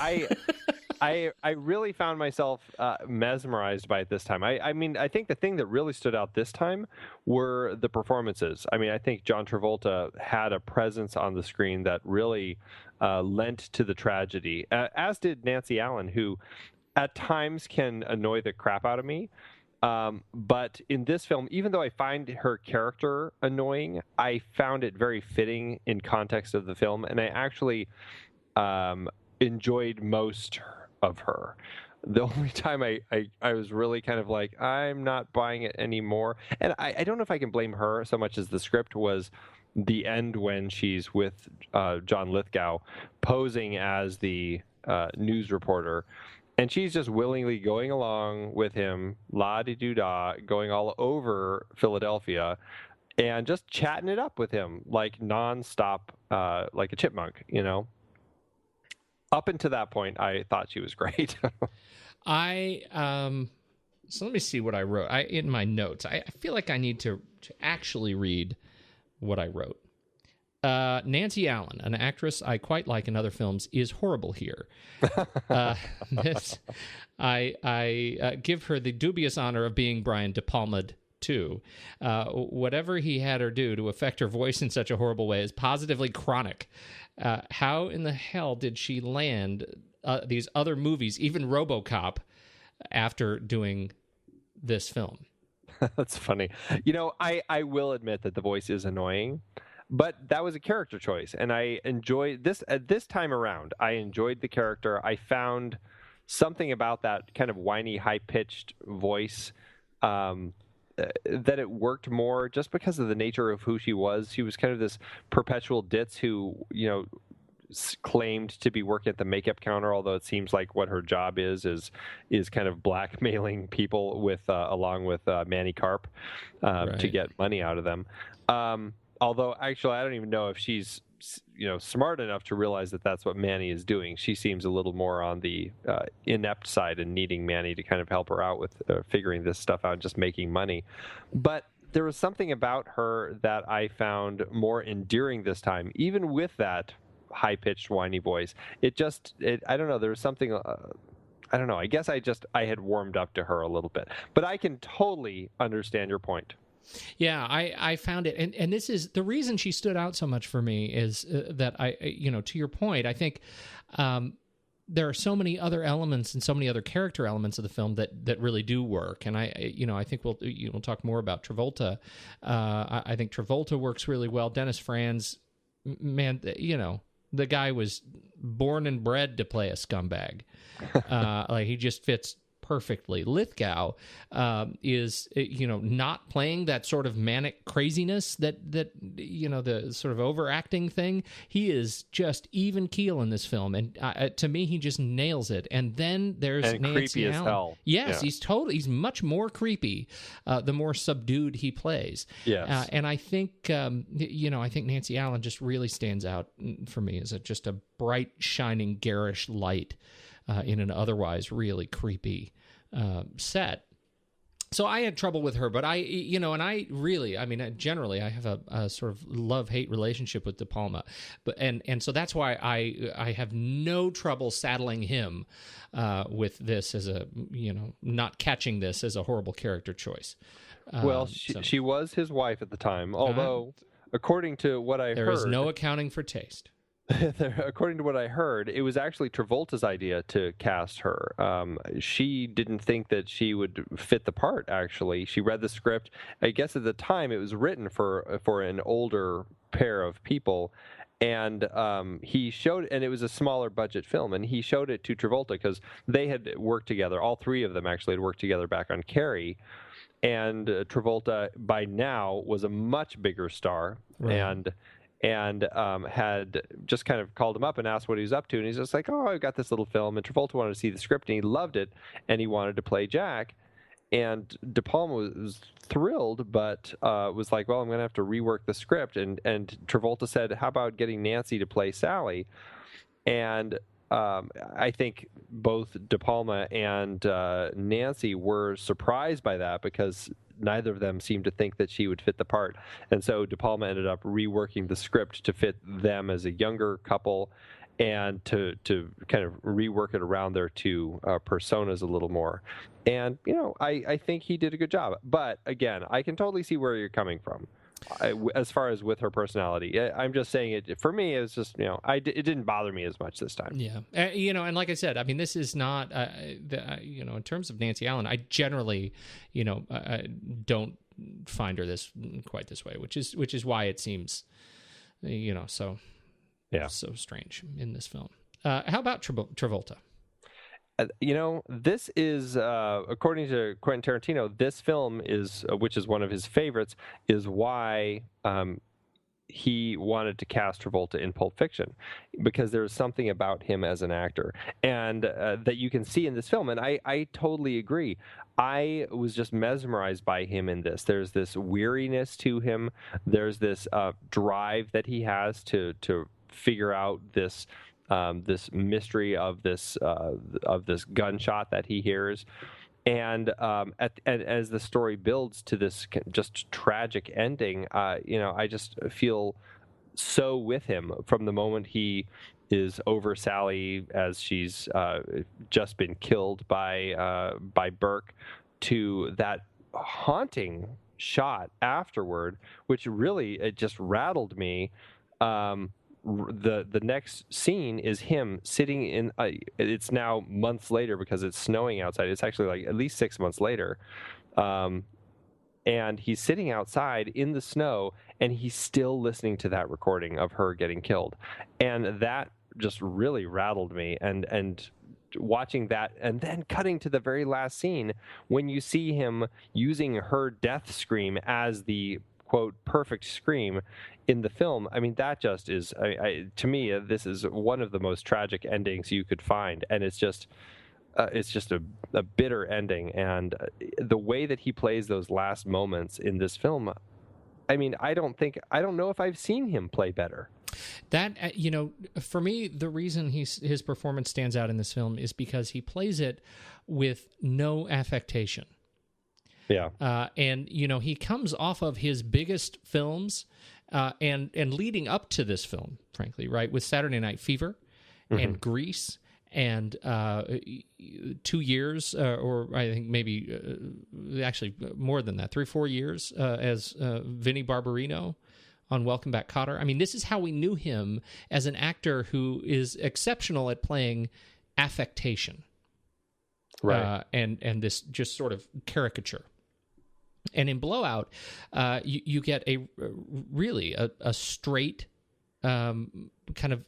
I really found myself mesmerized by it this time. I think the thing that really stood out this time were the performances. I think John Travolta had a presence on the screen that really lent to the tragedy, as did Nancy Allen, who at times can annoy the crap out of me. But in this film, even though I find her character annoying, I found it very fitting in context of the film, and I actually enjoyed most of her. The only time I was really kind of like, I'm not buying it anymore, and I don't know if I can blame her so much as the script, was the end when she's with John Lithgow posing as the news reporter. And she's just willingly going along with him, la-di-doo-dah, going all over Philadelphia and just chatting it up with him like nonstop, like a chipmunk, Up until that point, I thought she was great. So let me see what I wrote. In my notes, I feel like I need to actually read what I wrote. Nancy Allen, an actress I quite like in other films, is horrible here. I give her the dubious honor of being Brian De Palma too. Whatever he had her do to affect her voice in such a horrible way is positively chronic. How in the hell did she land these other movies, even RoboCop, after doing this film? That's funny. I will admit that the voice is annoying. But that was a character choice, and I enjoyed this. At this time around, I enjoyed the character. I found something about that kind of whiny, high-pitched voice that it worked more just because of the nature of who she was. She was kind of this perpetual ditz who, claimed to be working at the makeup counter, although it seems like what her job is kind of blackmailing people with along with Manny Karp to get money out of them. Although, actually, I don't even know if she's smart enough to realize that that's what Manny is doing. She seems a little more on the inept side and needing Manny to kind of help her out with figuring this stuff out, just making money. But there was something about her that I found more endearing this time, even with that high-pitched, whiny voice. I don't know, there was something... I don't know. I guess I had warmed up to her a little bit, but I can totally understand your point. Yeah, I found it, and this is the reason she stood out so much for me is that to your point, I think there are so many other elements and so many other character elements of the film that really do work, and I think we'll talk more about Travolta. I think Travolta works really well. Dennis Franz, man, the guy was born and bred to play a scumbag. Like he just fits perfectly. Lithgow is not playing that sort of manic craziness that the sort of overacting thing. He is just even keel in this film, and to me he just nails it. And then there's Nancy creepy Allen. As hell. Yes, yeah. He's much more creepy the more subdued he plays. Yes. And I think I think Nancy Allen just really stands out for me as just a bright, shining, garish light in an otherwise really creepy set. So I had trouble with her, but generally I have a sort of love-hate relationship with De Palma, and so that's why I have no trouble saddling him with this as not catching this as a horrible character choice. Well, she was his wife at the time, although according to what I heard, there is no accounting for taste. According to what I heard, it was actually Travolta's idea to cast her. She didn't think that she would fit the part, actually. She read the script. I guess at the time it was written for an older pair of people, and he showed, and it was a smaller budget film, and he showed it to Travolta because they had worked together. All three of them actually had worked together back on Carrie, and Travolta by now was a much bigger star, right. and had just kind of called him up and asked what he was up to. And he's just like, oh, I got this little film. And Travolta wanted to see the script, and he loved it, and he wanted to play Jack. And De Palma was thrilled, but was like, well, I'm going to have to rework the script. And Travolta said, how about getting Nancy to play Sally? And I think both De Palma and Nancy were surprised by that because neither of them seemed to think that she would fit the part. And so De Palma ended up reworking the script to fit them as a younger couple and to kind of rework it around their two personas a little more. And, I think he did a good job. But, again, I can totally see where you're coming from. As far as with her personality, I'm just saying it. For me, it was just it didn't bother me as much this time. Yeah, and like I said, I mean, this is not in terms of Nancy Allen, I generally don't find her quite this way, which is why it seems so strange in this film. How about Travolta? This is, according to Quentin Tarantino, this film is, which is one of his favorites, is why he wanted to cast Travolta in Pulp Fiction, because there's something about him as an actor, and that you can see in this film. And I totally agree. I was just mesmerized by him in this. There's this weariness to him. There's this drive that he has to figure out this mystery of this gunshot that he hears, and as the story builds to this just tragic ending, I just feel so with him from the moment he is over Sally as she's just been killed by Burke, to that haunting shot afterward, which really it just rattled me. The next scene is him sitting in it's now months later because it's snowing outside. It's actually like at least 6 months later, and he's sitting outside in the snow, and he's still listening to that recording of her getting killed, and that just really rattled me. And watching that, and then cutting to the very last scene when you see him using her death scream as the quote perfect scream in the film. I mean, that just is, to me, this is one of the most tragic endings you could find, and it's just a bitter ending. And the way that he plays those last moments in this film, I mean, I don't know if I've seen him play better. that for me, the reason his performance stands out in this film is because he plays it with no affectation. Yeah. And he comes off of his biggest films, and leading up to this film, frankly, right, with Saturday Night Fever and Grease and 2 years, or I think maybe actually more than that, 3 or 4 years as Vinnie Barbarino on Welcome Back, Kotter. I mean, this is how we knew him as an actor who is exceptional at playing affectation, right? And this just sort of caricature. And in Blowout, you get a straight, kind of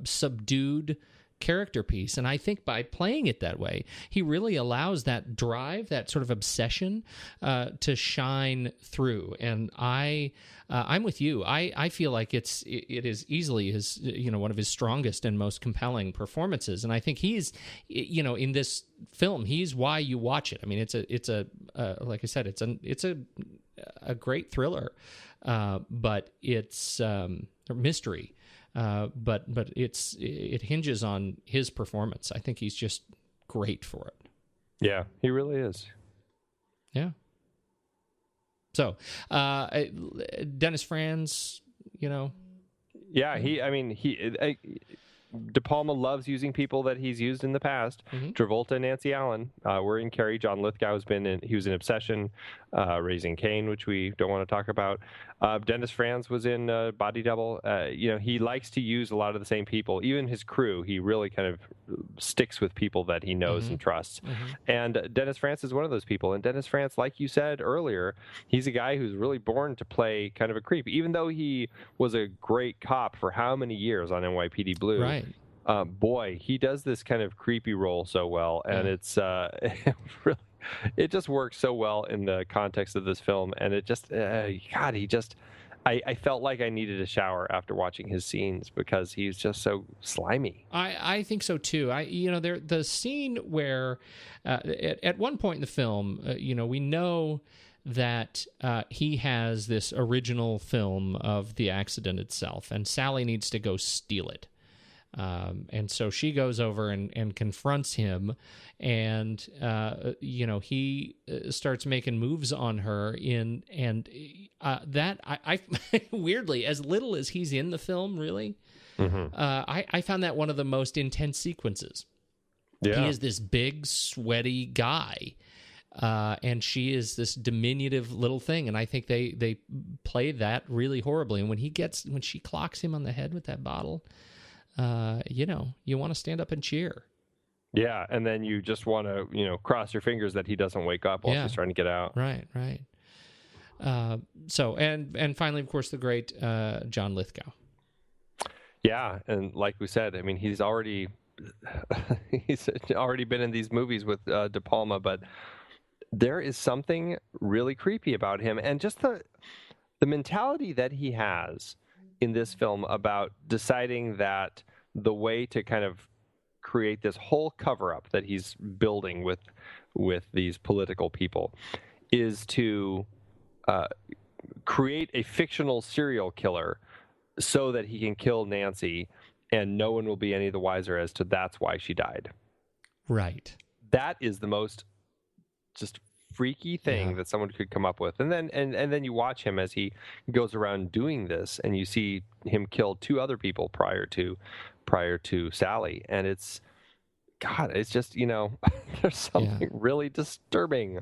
subdued character piece. And I think by playing it that way, he really allows that drive, that sort of obsession, to shine through. And I'm with you. I feel like it is easily his, one of his strongest and most compelling performances. And I think he's, in this film, he's why you watch it. I mean, it's a like I said, it's a great thriller, but it's a mystery. But it hinges on his performance. I think he's just great for it. Yeah, he really is. Yeah. So, Dennis Franz, Yeah, De Palma loves using people that he's used in the past. Travolta and Nancy Allen were in Carrie. John Lithgow he was in Obsession, Raising Cain, which we don't want to talk about. Dennis Franz was in Body Double. He likes to use a lot of the same people. Even his crew, he really kind of sticks with people that he knows and trusts. And Dennis Franz is one of those people. And Dennis Franz, like you said earlier, he's a guy who's really born to play kind of a creep. Even though he was a great cop for how many years on NYPD Blue. Right. Boy, he does this kind of creepy role so well, and it's really, it just works so well in the context of this film. And it just, I felt like I needed a shower after watching his scenes because he's just so slimy. I think so too. The scene where at one point in the film, we know that he has this original film of the accident itself, and Sally needs to go steal it. And so she goes over and confronts him, and he starts making moves on her that I weirdly, as little as he's in the film, really, I found that one of the most intense sequences. Yeah. He is this big, sweaty guy, and she is this diminutive little thing, and I think they play that really horribly. And when she clocks him on the head with that bottle, you want to stand up and cheer. Yeah, and then you just want to, cross your fingers that he doesn't wake up while she's trying to get out. Right. So, and finally, of course, the great John Lithgow. Yeah, and like we said, I mean, he's already been in these movies with De Palma, but there is something really creepy about him, and just the mentality that he has in this film about deciding that the way to kind of create this whole cover-up that he's building with these political people is to create a fictional serial killer so that he can kill Nancy and no one will be any the wiser as to that's why she died. Right. That is the most just freaky thing that someone could come up with. And then you watch him as he goes around doing this, and you see him kill 2 other people prior to Sally, and it's just, there's something really disturbing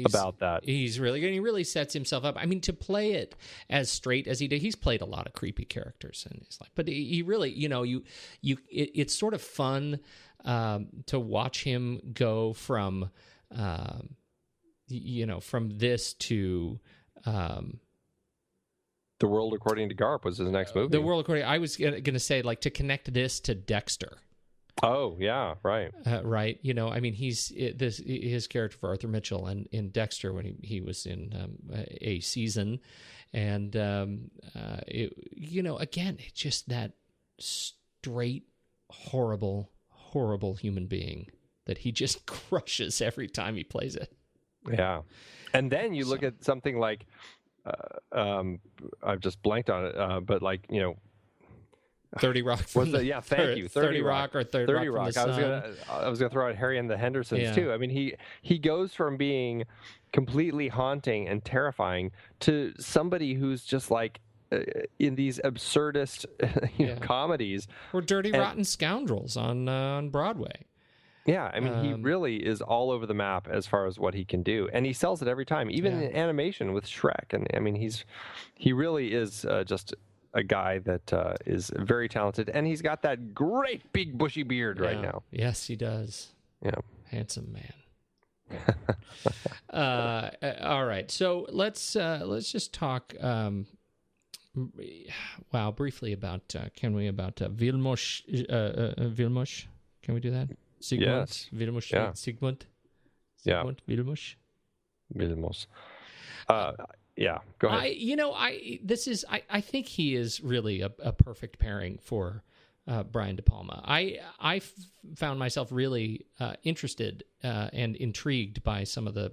about that. He's really good. He really sets himself up. I mean, to play it as straight as he did, he's played a lot of creepy characters in his life, but he really, it's sort of fun to watch him go from from this to The World According to Garp was his next movie. The World According, I was going to say, like, to connect this to Dexter. Oh yeah, right. Right. I mean, his character for Arthur Mitchell and in Dexter when he was in a season, and again, it's just that straight, horrible human being that he just crushes every time he plays it. Yeah. And then you look at something like, I've just blanked on it, but like, 30 Rock from thank you. 30 Rock or 30 Rock from the Sun. I was gonna throw out Harry and the Hendersons Yeah. too. I mean, he goes from being completely haunting and terrifying to somebody who's just like in these absurdist comedies. Or Dirty Rotten Scoundrels on Broadway. Yeah, I mean, he really is all over the map as far as what he can do, and he sells it every time, even in animation with Shrek. And I mean, he really is just a guy that is very talented, and he's got that great big bushy beard right now. Yes, he does. Yeah, handsome man. All right, so let's just talk. Briefly about Vilmos. Vilmos, can we do that? Sigmund, yes. Vilmos, yeah. Sigmund, Vilmos. Vilmos. Yeah, go ahead. I think he is really a perfect pairing for Brian De Palma. I found myself really interested and intrigued by some of the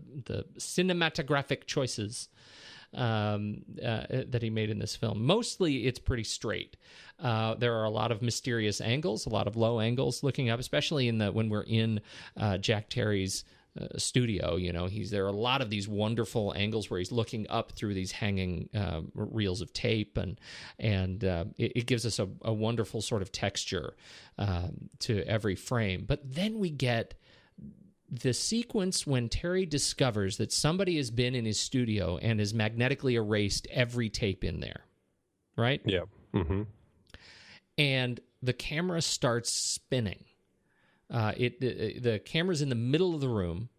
cinematographic choices that he made in this film. Mostly it's pretty straight. There are a lot of mysterious angles, a lot of low angles looking up, especially when we're in Jack Terry's studio. There are a lot of these wonderful angles where he's looking up through these hanging reels of tape, and it gives us a wonderful sort of texture to every frame. But then we get the sequence when Terry discovers that somebody has been in his studio and has magnetically erased every tape in there, right? Yeah. Mm-hmm. And the camera starts spinning. The camera's in the middle of the room,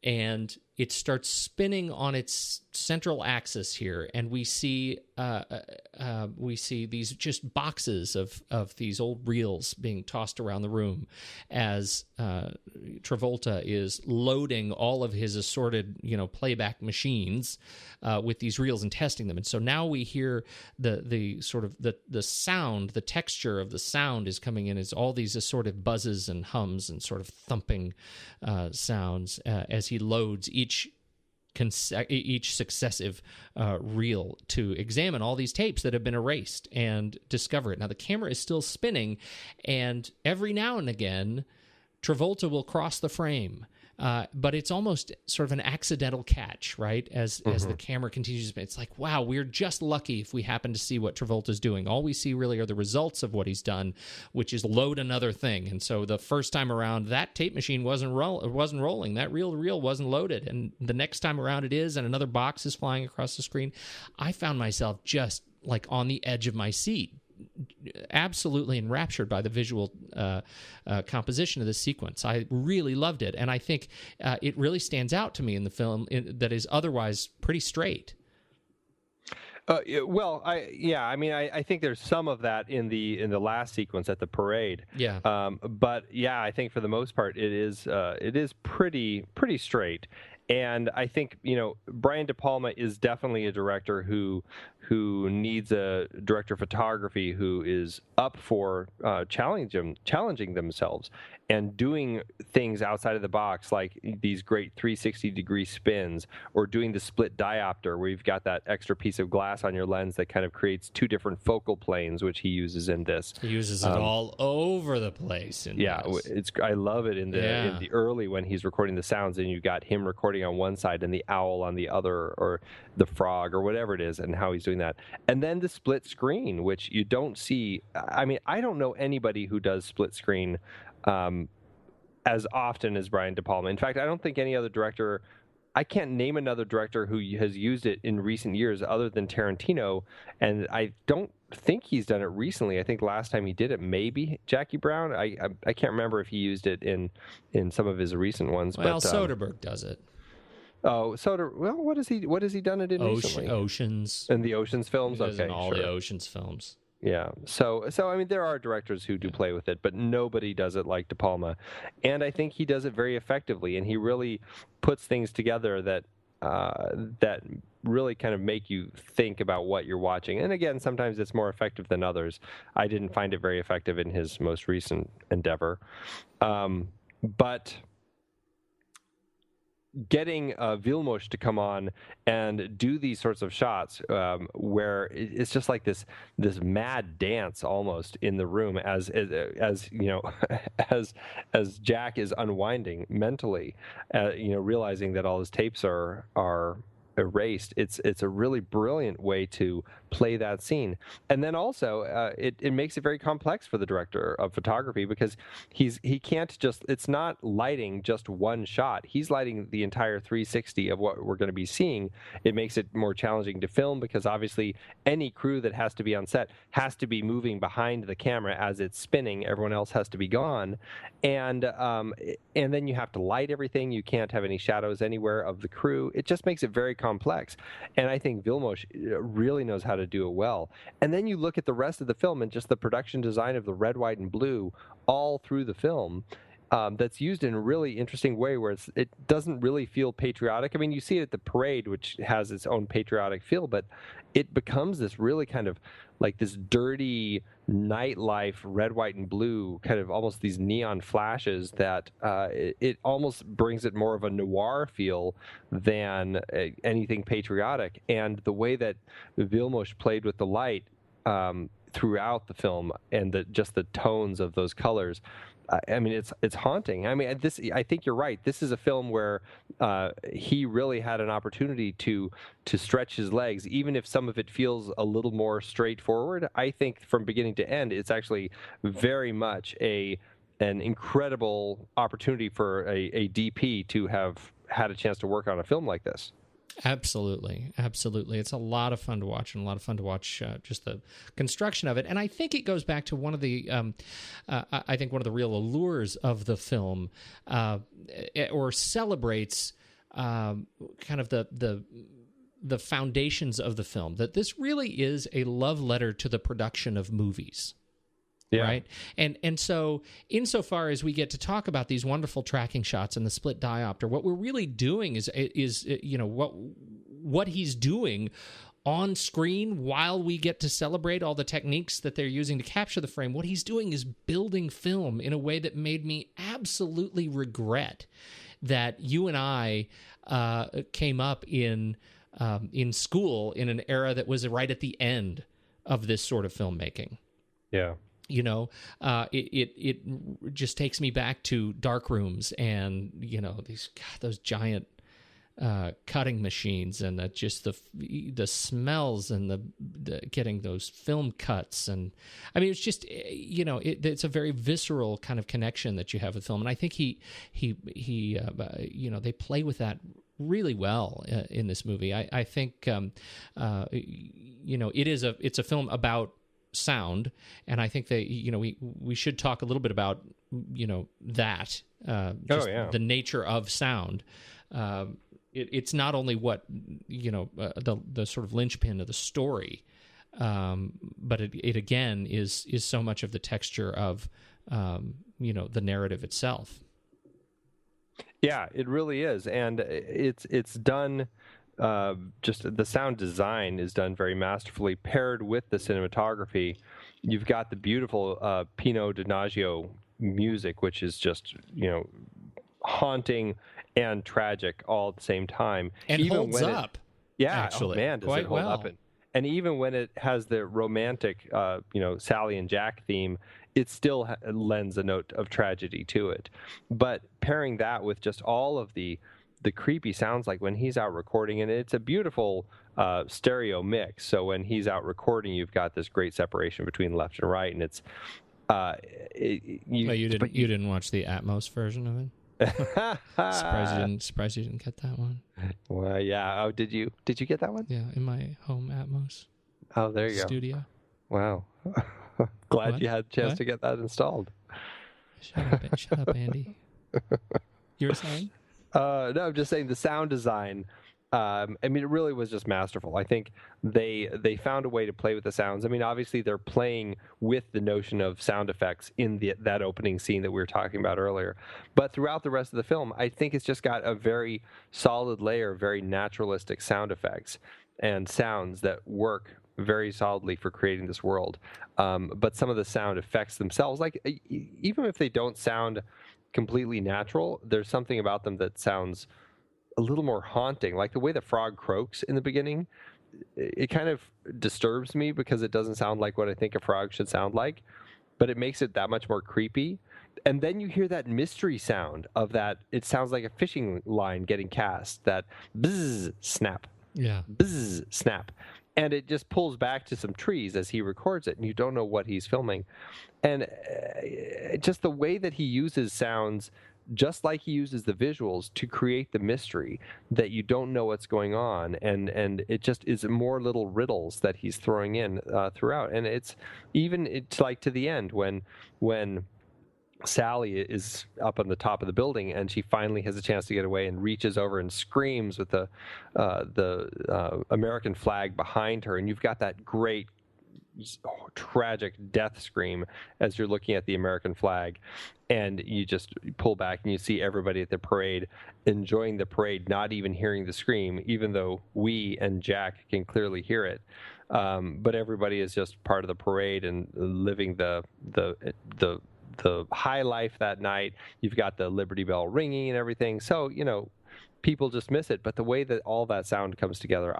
and it starts spinning on its central axis here, and we see these just boxes of these old reels being tossed around the room as Travolta is loading all of his assorted playback machines with these reels and testing them. And so now we hear the sort of the sound, the texture of the sound is coming in as all these assorted buzzes and hums and sort of thumping sounds as he loads each successive reel to examine all these tapes that have been erased and discover it. Now, the camera is still spinning, and every now and again, Travolta will cross the frame. But it's almost sort of an accidental catch, right? As the camera continues to spin. It's like, wow, we're just lucky if we happen to see what Travolta's doing. All we see really are the results of what he's done, which is load another thing. And so the first time around, that tape machine wasn't rolling. That reel wasn't loaded. And the next time around it is, and another box is flying across the screen. I found myself just like on the edge of my seat, absolutely enraptured by the visual composition of this sequence. I really loved it, and I think it really stands out to me in the film that is otherwise pretty straight. I think there's some of that in the last sequence at the parade. Yeah. But yeah, I think for the most part it is pretty straight. And I think, Brian De Palma is definitely a director who needs a director of photography who is up for challenging themselves and doing things outside of the box, like these great 360-degree spins, or doing the split diopter, where you've got that extra piece of glass on your lens that kind of creates two different focal planes, which he uses in this. He uses it all over the place. I love it in the early, when he's recording the sounds, and you've got him recording on one side and the owl on the other, or the frog, or whatever it is, and how he's doing that. And then the split screen, which you don't see. I mean, I don't know anybody who does split screen as often as Brian De Palma. In fact, I don't think any other director, I can't name another director who has used it in recent years other than Tarantino, and I don't think he's done it recently. I think last time he did it, maybe Jackie Brown. I can't remember if he used it in some of his recent ones. Well, Soderbergh does it. Oh, Soderbergh. Well, what has he done it in recently? Oceans. In the Oceans films? He does Okay, in all the Oceans films. Yeah. So I mean, there are directors who do play with it, but nobody does it like De Palma. And I think he does it very effectively, and he really puts things together that really kind of make you think about what you're watching. And again, sometimes it's more effective than others. I didn't find it very effective in his most recent endeavor. But getting Vilmos to come on and do these sorts of shots where it's just like this mad dance almost in the room as you know as Jack is unwinding mentally, realizing that all his tapes are erased. It's a really brilliant way to play that scene. And then also it makes it very complex for the director of photography, because he can't just, it's not lighting just one shot. He's lighting the entire 360 of what we're going to be seeing. It makes it more challenging to film, because obviously any crew that has to be on set has to be moving behind the camera as it's spinning. Everyone else has to be gone. And then you have to light everything. You can't have any shadows anywhere of the crew. It just makes it very complex. And I think Vilmos really knows how to do it well. And then you look at the rest of the film and just the production design of the red, white, and blue all through the film. That's used in a really interesting way, where it doesn't really feel patriotic. I mean, you see it at the parade, which has its own patriotic feel, but it becomes this really kind of like this dirty nightlife red, white, and blue, kind of almost these neon flashes that it almost brings it more of a noir feel than anything patriotic. And the way that Vilmos played with the light throughout the film, and just the tones of those colors, I mean, it's haunting. I mean, I think you're right. This is a film where he really had an opportunity to stretch his legs, even if some of it feels a little more straightforward. I think from beginning to end, it's actually very much an incredible opportunity for a DP to have had a chance to work on a film like this. Absolutely. It's a lot of fun to watch, and a lot of fun to watch just the construction of it. And I think it goes back to one of the, I think one of the real allures of the film, or celebrates kind of the foundations of the film. That this really is a love letter to the production of movies. Yeah. Right. And so insofar as we get to talk about these wonderful tracking shots and the split diopter, what we're really doing is what he's doing on screen, while we get to celebrate all the techniques that they're using to capture the frame. What he's doing is building film in a way that made me absolutely regret that you and I came up in school in an era that was right at the end of this sort of filmmaking. Yeah. You know, it just takes me back to dark rooms and, those giant cutting machines, and just the smells and the getting those film cuts. And I mean, it's just, it's a very visceral kind of connection that you have with film. And I think he they play with that really well in this movie. I think, it's a film about sound, and I think we should talk a little bit about that the nature of sound. It's not only what the sort of linchpin of the story, but it again is so much of the texture of the narrative itself. Yeah, it really is, and it's done. Just the sound design is done very masterfully, paired with the cinematography. You've got the beautiful Pino Donaggio music, which is just haunting and tragic all at the same time, and even holds up. Yeah, actually, oh man, does quite it hold well. up? And even when it has the romantic, Sally and Jack theme, it still lends a note of tragedy to it. But pairing that with just all of the creepy sounds, like when he's out recording, and it's a beautiful stereo mix. So when he's out recording, you've got this great separation between left and right, and it's you didn't watch the Atmos version of it? Surprised you didn't get that one. Well, yeah. Oh, did you get that one? Yeah, in my home Atmos. Oh, there you studio. Wow. Glad What? you had a chance What? to get that installed. Shut up, Andy. You were saying? No, I'm just saying the sound design. I mean, it really was just masterful. I think they found a way to play with the sounds. I mean, obviously they're playing with the notion of sound effects in that opening scene that we were talking about earlier. But throughout the rest of the film, I think it's just got a very solid layer of very naturalistic sound effects and sounds that work very solidly for creating this world. But some of the sound effects themselves, like even if they don't sound completely natural, there's something about them that sounds a little more haunting. Like the way the frog croaks in the beginning, it kind of disturbs me because it doesn't sound like what I think a frog should sound like, but it makes it that much more creepy. And then you hear that mystery sound of that. It sounds like a fishing line getting cast, that bzzz, snap. Yeah. Bzzz, snap. And it just pulls back to some trees as he records it, and you don't know what he's filming. And just the way that he uses sounds, just like he uses the visuals to create the mystery that you don't know what's going on, and it just is more little riddles that he's throwing in throughout. And it's like to the end when Sally is up on the top of the building and she finally has a chance to get away and reaches over and screams with the American flag behind her, and you've got that great tragic death scream as you're looking at the American flag, and you just pull back and you see everybody at the parade enjoying the parade, not even hearing the scream, even though we and Jack can clearly hear it. But everybody is just part of the parade and living the high life that night. You've got the Liberty Bell ringing and everything. So, people just miss it. But the way that all that sound comes together,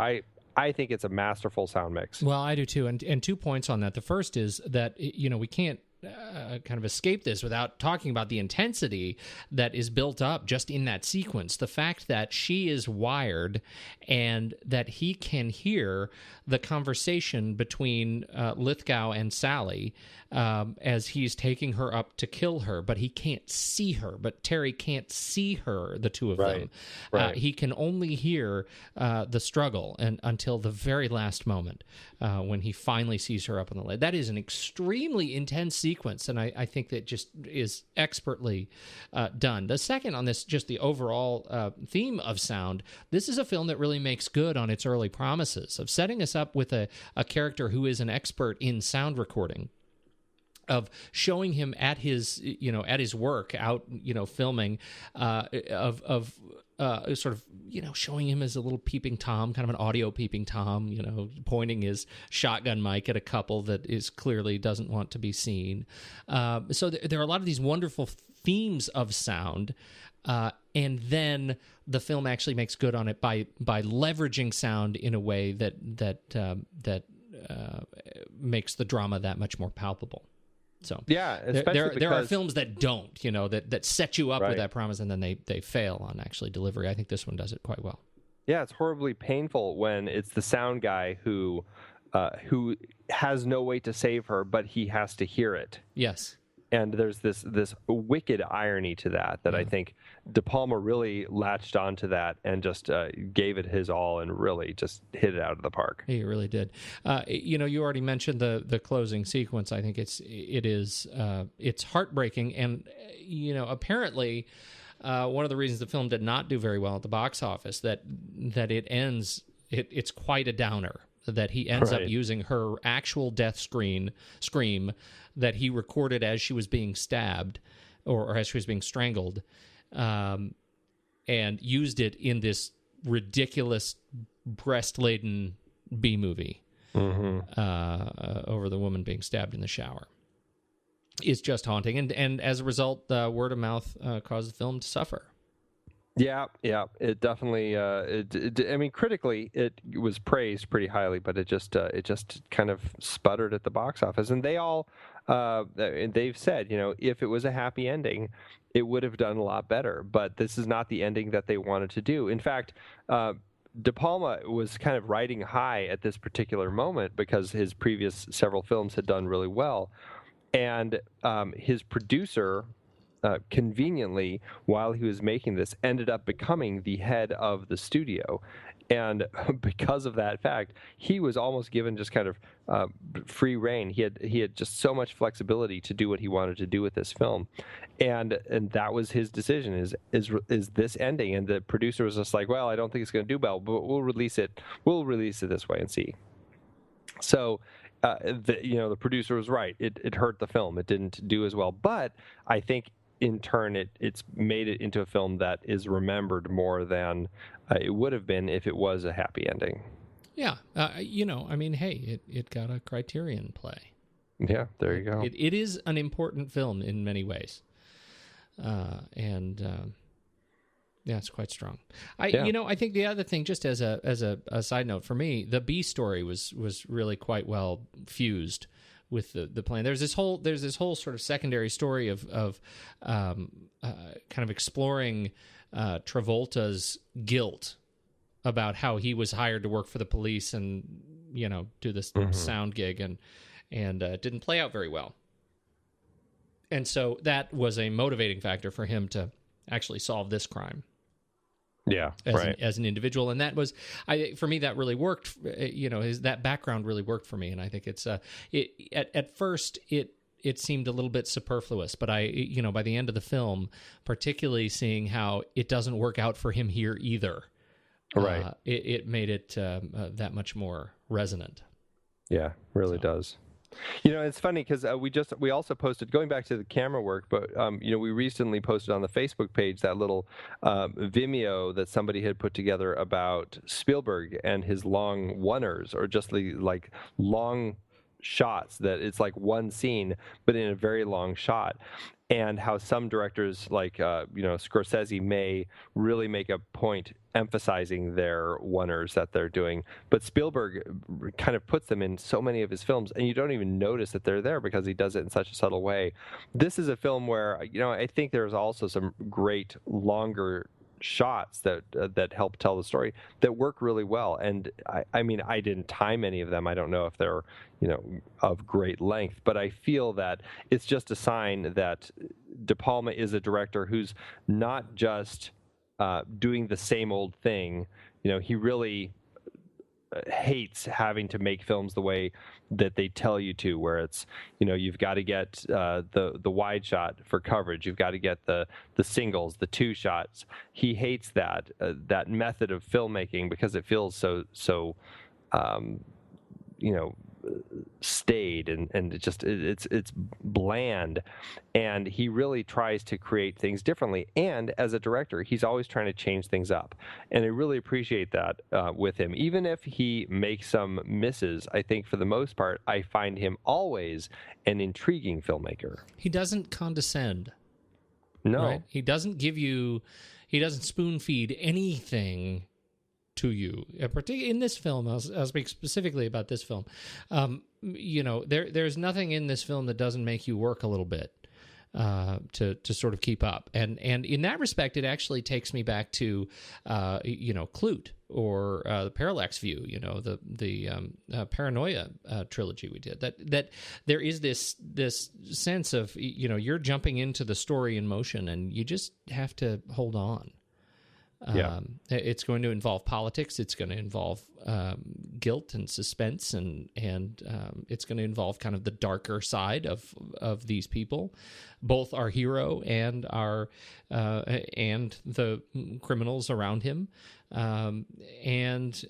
I think it's a masterful sound mix. Well, I do too. And 2 points on that. The first is that, we can't kind of escape this without talking about the intensity that is built up just in that sequence. The fact that she is wired and that he can hear the conversation between Lithgow and Sally as he's taking her up to kill her, but he can't see her. But Terry can't see her, the two of them. Right. He can only hear the struggle until the very last moment when he finally sees her up on the ledge. That is an extremely intense sequence, and I think that just is expertly done. The second on this, just the overall theme of sound, this is a film that really makes good on its early promises of setting us up with a character who is an expert in sound recording, of showing him at his work out, filming, of sort of, showing him as a little peeping Tom, kind of an audio peeping Tom, pointing his shotgun mic at a couple that is clearly doesn't want to be seen. So there are a lot of these wonderful themes of sound, and then the film actually makes good on it by leveraging sound in a way that makes the drama that much more palpable. So yeah, there are films that don't, that set you up Right. with that promise, and then they fail on actually delivery. I think this one does it quite well. Yeah, it's horribly painful when it's the sound guy who has no way to save her, but he has to hear it. Yes. And there's this wicked irony to that I think De Palma really latched onto that and just gave it his all and really just hit it out of the park. He really did. You already mentioned the closing sequence. I think it's heartbreaking, and apparently one of the reasons the film did not do very well at the box office that it ends. It's quite a downer. That he ends up using her actual death scream that he recorded as she was being stabbed or as she was being strangled, and used it in this ridiculous breast-laden B-movie over the woman being stabbed in the shower. It's just haunting, and as a result, word of mouth caused the film to suffer. Yeah, it definitely. I mean, critically, it was praised pretty highly, but it just kind of sputtered at the box office. And they've said, if it was a happy ending, it would have done a lot better. But this is not the ending that they wanted to do. In fact, De Palma was kind of riding high at this particular moment because his previous several films had done really well, and his producer. Conveniently, while he was making this, ended up becoming the head of the studio. And because of that fact, he was almost given just kind of free reign. He had just so much flexibility to do what he wanted to do with this film, and that was his decision. Is this ending? And the producer was just like, well, I don't think it's going to do well, but we'll release it. We'll release it this way and see. So. The producer was right. It hurt the film. It didn't do as well. But I think in turn, it's made it into a film that is remembered more than it would have been if it was a happy ending. Yeah. Hey, it got a Criterion play. Yeah, there you go. It is an important film in many ways. Yeah, it's quite strong. I think the other thing, just as a side note for me, the B story was really quite well fused with the plan. There's this whole sort of secondary story of kind of exploring Travolta's guilt about how he was hired to work for the police and do this sound gig and it didn't play out very well. And so that was a motivating factor for him to actually solve this crime. Yeah, as an individual, and that was, for me, that really worked. That background really worked for me, and I think it's at first it seemed a little bit superfluous, but by the end of the film, particularly seeing how it doesn't work out for him here either, right? It made it that much more resonant. Yeah, really does. It's funny because we also posted, going back to the camera work, but we recently posted on the Facebook page that little Vimeo that somebody had put together about Spielberg and his long oneers, or just like long shots that it's like one scene but in a very long shot, and how some directors like Scorsese may really make a point emphasizing their oneers that they're doing, but Spielberg kind of puts them in so many of his films and you don't even notice that they're there because he does it in such a subtle way. This is a film where I think there's also some great longer shots that help tell the story that work really well, and I mean I didn't time any of them. I don't know if they're of great length, but I feel that it's just a sign that De Palma is a director who's not just doing the same old thing. He really hates having to make films the way that they tell you to, where it's you've got to get the wide shot for coverage, you've got to get the singles, the two shots. He hates that method of filmmaking because it feels so staid and it's bland, and he really tries to create things differently. And as a director, he's always trying to change things up, and I really appreciate that with him. Even if he makes some misses, I think for the most part I find him always an intriguing filmmaker. He doesn't condescend. No, right? He doesn't spoon feed anything to you. Particularly in this film, I'll speak specifically about this film. There's nothing in this film that doesn't make you work a little bit to sort of keep up. And in that respect, it actually takes me back to Clute or the Parallax View. The Paranoia trilogy we did. That there is this sense of you're jumping into the story in motion, and you just have to hold on. It's going to involve politics. It's going to involve guilt and suspense, and it's going to involve kind of the darker side of these people, both our hero and and the criminals around him. In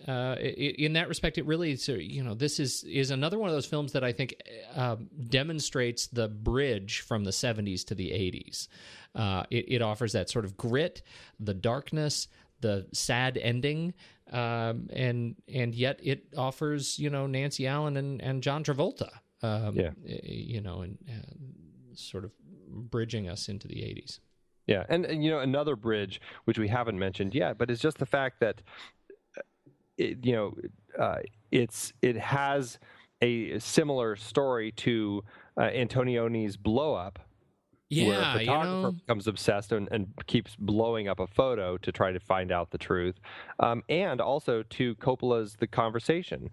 that respect, it really this is another one of those films that I think demonstrates the bridge from the 70s to the 80s. It offers that sort of grit, the darkness, the sad ending, and yet it offers Nancy Allen and John Travolta, and sort of bridging us into the 80s. Yeah, and another bridge which we haven't mentioned yet, but it's just the fact that it has a similar story to Antonioni's Blow Up. Yeah, where a photographer becomes obsessed and keeps blowing up a photo to try to find out the truth, and also to Coppola's The Conversation.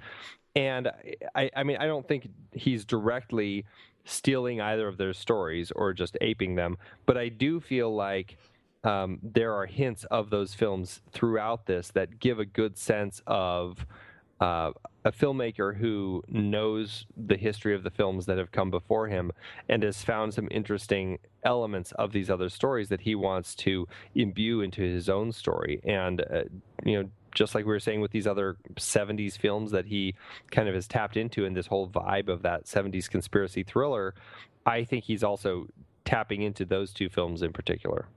And I mean, I don't think he's directly stealing either of their stories or just aping them, but I do feel like there are hints of those films throughout this that give a good sense of a filmmaker who knows the history of the films that have come before him and has found some interesting elements of these other stories that he wants to imbue into his own story. And, just like we were saying with these other 70s films that he kind of has tapped into in this whole vibe of that 70s conspiracy thriller, I think he's also tapping into those two films in particular.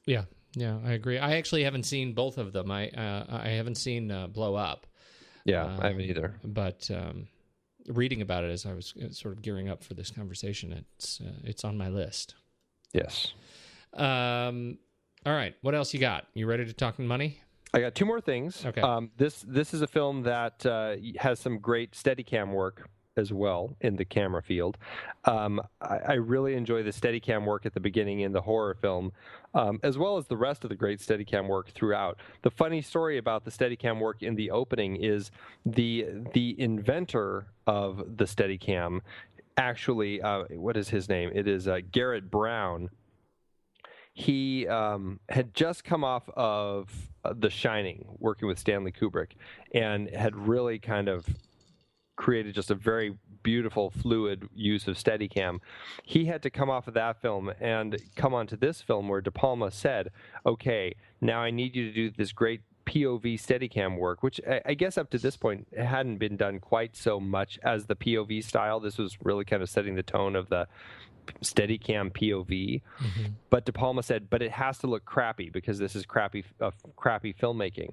Yeah, I agree. I actually haven't seen both of them. I haven't seen Blow Up. Yeah, I haven't either. But reading about it as I was sort of gearing up for this conversation, it's on my list. Yes. All right. What else you got? You ready to talk money? I got two more things. Okay. This is a film that has some great Steadicam work as well in the camera field. I really enjoy the Steadicam work at the beginning in the horror film, as well as the rest of the great Steadicam work throughout. The funny story about the Steadicam work in the opening is the inventor of the Steadicam, actually, what is his name? It is Garrett Brown. He had just come off of The Shining, working with Stanley Kubrick, and had really kind of created just a very beautiful, fluid use of Steadicam. He had to come off of that film and come onto this film where De Palma said, okay, now I need you to do this great POV Steadicam work, which I guess up to this point hadn't been done quite so much as the POV style. This was really kind of setting the tone of the Steadicam POV. Mm-hmm. But De Palma said, but it has to look crappy because this is crappy filmmaking.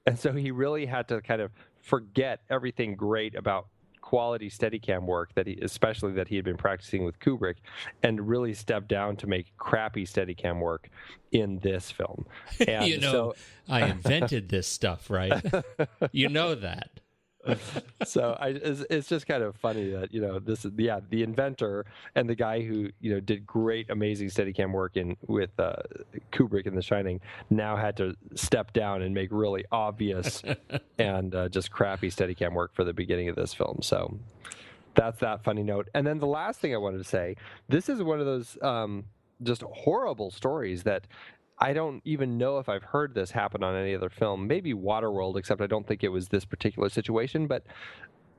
And so he really had to kind of forget everything great about quality Steadicam work especially that he had been practicing with Kubrick, and really step down to make crappy Steadicam work in this film. And I invented this stuff, right? You know that. So it's just kind of funny that the inventor and the guy who did great, amazing Steadicam work with Kubrick in The Shining now had to step down and make really obvious and just crappy Steadicam work for the beginning of this film. So that's that funny note. And then the last thing I wanted to say, this is one of those just horrible stories that I don't even know if I've heard this happen on any other film. Maybe Waterworld, except I don't think it was this particular situation. But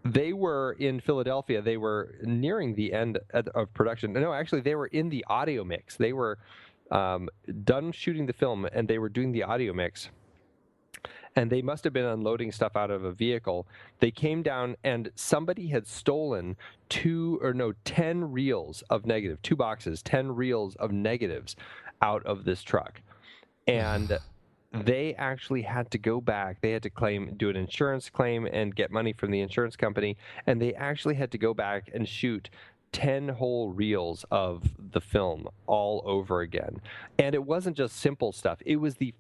they were in Philadelphia. They were nearing the end of production. No, actually, they were in the audio mix. They were done shooting the film, and they were doing the audio mix. And they must have been unloading stuff out of a vehicle. They came down, and somebody had stolen 10 reels of negative, 2 boxes, 10 reels of negatives out of this truck. And they actually had to go back. They had to do an insurance claim and get money from the insurance company. And they actually had to go back and shoot 10 whole reels of the film all over again. And it wasn't just simple stuff. It was the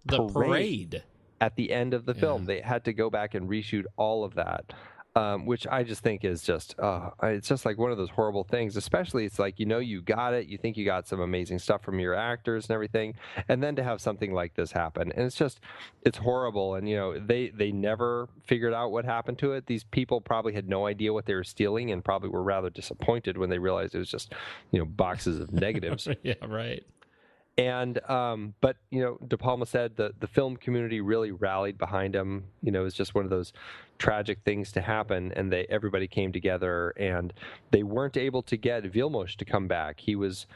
parade. At the end of the film, they had to go back and reshoot all of that, which I just think is just, it's just like one of those horrible things. Especially, it's like, you got it, you think you got some amazing stuff from your actors and everything, and then to have something like this happen, and it's horrible. And they never figured out what happened to it. These people probably had no idea what they were stealing, and probably were rather disappointed when they realized it was just, boxes of negatives. Yeah, right. And but De Palma said that the film community really rallied behind him. It was just one of those tragic things to happen, and everybody came together, and they weren't able to get Vilmos to come back. He was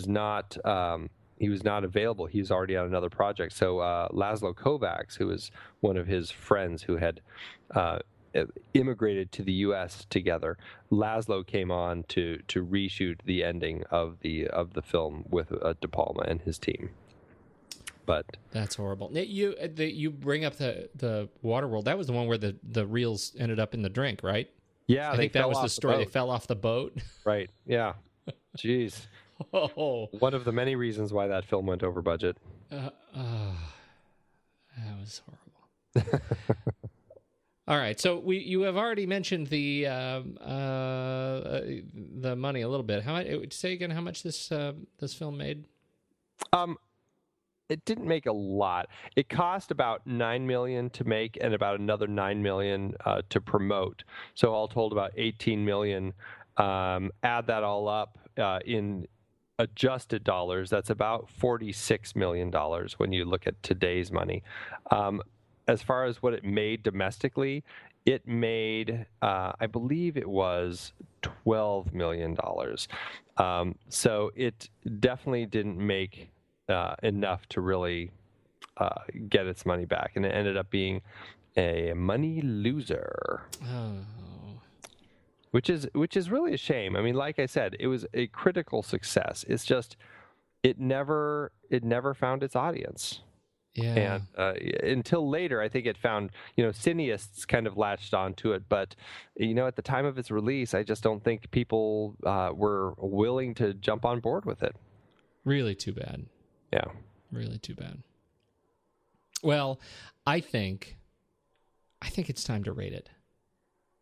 not available. He was already on another project. So Laszlo Kovacs, who was one of his friends who had immigrated to the U.S. together, Laszlo came on to reshoot the ending of the film with De Palma and his team. But that's horrible. You bring up the Waterworld. That was the one where the reels ended up in the drink, right? Yeah, I think that was the story. They fell off the boat. Right. Yeah. Jeez. Oh. One of the many reasons why that film went over budget. That was horrible. All right, so you have already mentioned the money a little bit. Say again how much this film made? It didn't make a lot. It cost about $9 million to make and about another $9 million to promote. So all told, about $18 million. Add that all up in adjusted dollars, that's about $46 million when you look at today's money. As far as what it made domestically, it made, I believe it was $12 million. So it definitely didn't make enough to really get its money back. And it ended up being a money loser. Oh. Which is really a shame. I mean, like I said, it was a critical success. It's just, it never found its audience. Yeah. And until later, I think it found, cineasts kind of latched onto it. But, at the time of its release, I just don't think people were willing to jump on board with it. Really too bad. Yeah. Really too bad. Well, I think it's time to rate it.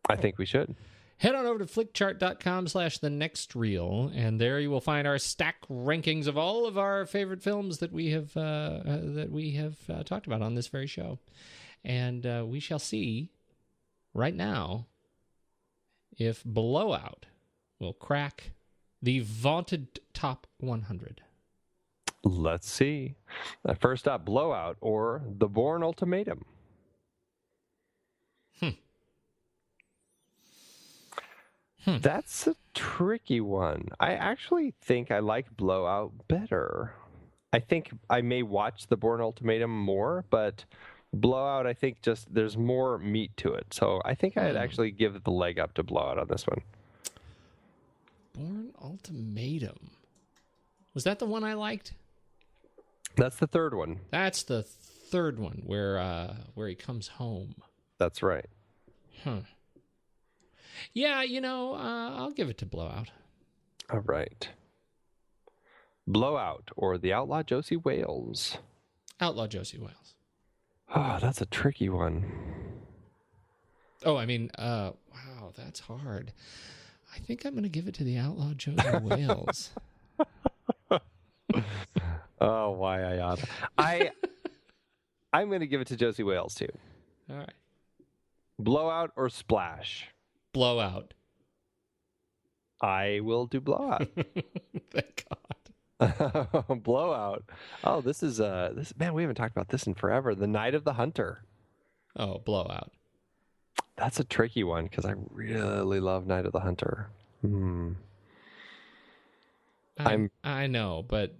I think we should. Head on over to flickchart.com/thenextreel, and there you will find our stack rankings of all of our favorite films that we have talked about on this very show. And we shall see right now if Blowout will crack the vaunted top 100. Let's see. First up, Blowout or The Bourne Ultimatum. That's a tricky one. I actually think I like Blowout better. I think I may watch The Bourne Ultimatum more, but Blowout, I think just there's more meat to it. So I think I'd actually give the leg up to Blowout on this one. Bourne Ultimatum. Was that the one I liked? That's the third one. That's the third one where he comes home. That's right. Yeah, I'll give it to Blowout. All right. Blowout or The Outlaw Josie Wales. Outlaw Josie Wales. Oh, that's a tricky one. Oh, I mean, wow, that's hard. I think I'm going to give it to The Outlaw Josie Wales. Oh, why I ought. I'm going to give it to Josie Wales too. All right. Blowout or Splash? Blowout. I will do Blowout. Thank God. Blowout. Oh, this is man, we haven't talked about this in forever. The Night of the Hunter. Oh, Blowout. That's a tricky one because I really love Night of the Hunter. I know, but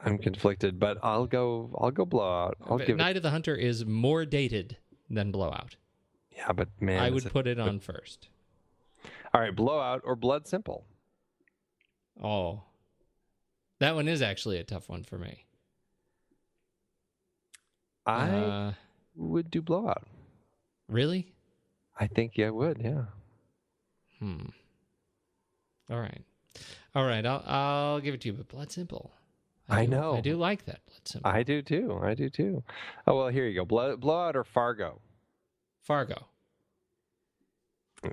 I'm conflicted, but I'll go Blowout. Night of the Hunter is more dated than Blowout. Yeah, but man, I would put it on first. All right, Blowout or Blood Simple? Oh, that one is actually a tough one for me. I would do Blowout. Really? I think I would, yeah. All right. I'll give it to you, but Blood Simple. I know. I do like that Blood Simple. I do too. Oh, well, here you go. Blowout or Fargo? Fargo.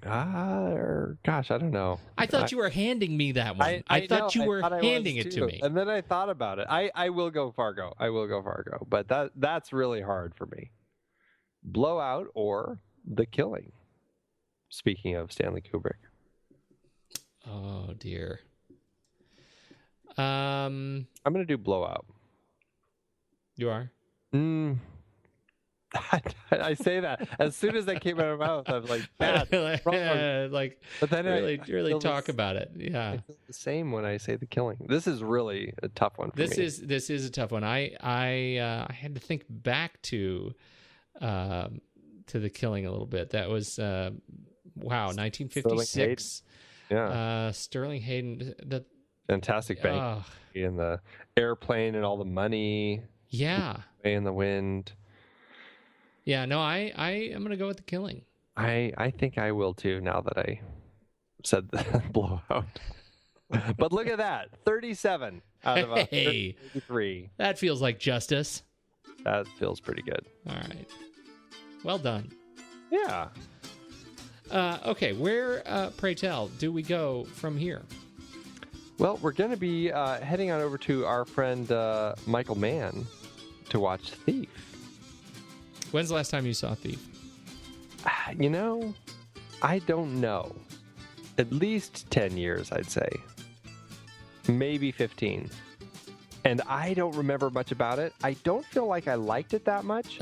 Gosh, I don't know. I thought you were handing me that one. I thought you were handing it to me. And then I thought about it. I will go Fargo. But that's really hard for me. Blowout or The Killing? Speaking of Stanley Kubrick. Oh, dear. I'm going to do Blowout. You are? I say that as soon as that came out of my mouth, I was like, "Bad." But then really talk about it. Yeah, I feel the same when I say The Killing. This is really a tough one for me. This is a tough one. I had to think back to The Killing a little bit. That was 1956. Sterling Hayden. The fantastic bank and the airplane and all the money. Yeah, Away in the Wind. Yeah, no, I am going to go with The Killing. I think I will too, now that I said the Blowout. But look at that. 37 out of 33. That feels like justice. That feels pretty good. All right. Well done. Yeah. Okay, where, pray tell, do we go from here? Well, we're going to be heading on over to our friend Michael Mann to watch Thief. When's the last time you saw Thief? I don't know. At least 10 years, I'd say. Maybe 15. And I don't remember much about it. I don't feel like I liked it that much.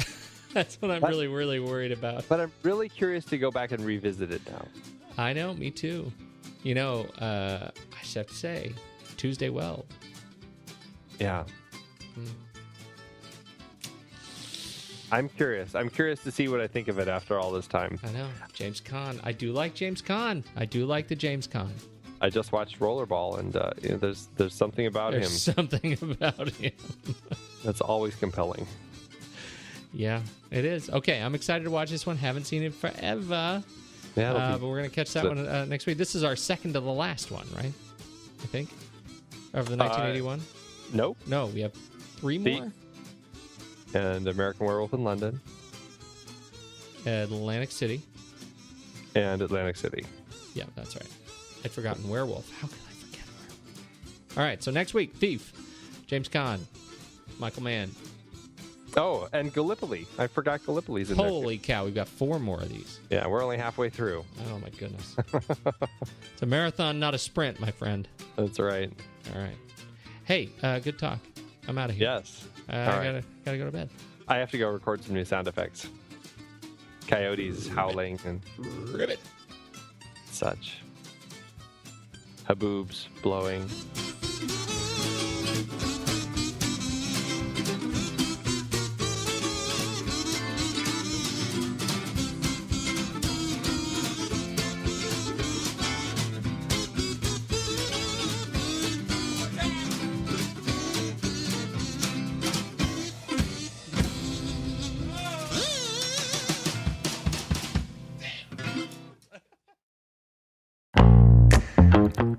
That's what I'm really, really worried about. But I'm really curious to go back and revisit it now. I know, me too. I just have to say, Tuesday Weld. Yeah. I'm curious. I'm curious to see what I think of it after all this time. I know. James Caan. I do like James Caan. I do like the James Caan. I just watched Rollerball, and there's something about him. There's something about him. That's always compelling. Yeah, it is. Okay, I'm excited to watch this one. Haven't seen it forever. Yeah, but we're going to catch that one next week. This is our second to the last one, right? I think. Of the 1981? Nope. No, we have 3 more? And American Werewolf in London. Atlantic City. And Atlantic City. Yeah, that's right. I'd forgotten Werewolf. How could I forget Werewolf? All right, so next week, Thief, James Caan, Michael Mann. Oh, and Gallipoli. I forgot Gallipoli's in there. Holy cow, we've got 4 more of these. Yeah, we're only halfway through. Oh, my goodness. It's a marathon, not a sprint, my friend. That's right. All right. Hey, good talk. I'm out of here. Yes. I right. gotta go to bed. I have to go record some new sound effects. Coyotes howling and Ribbit. such. Haboobs blowing.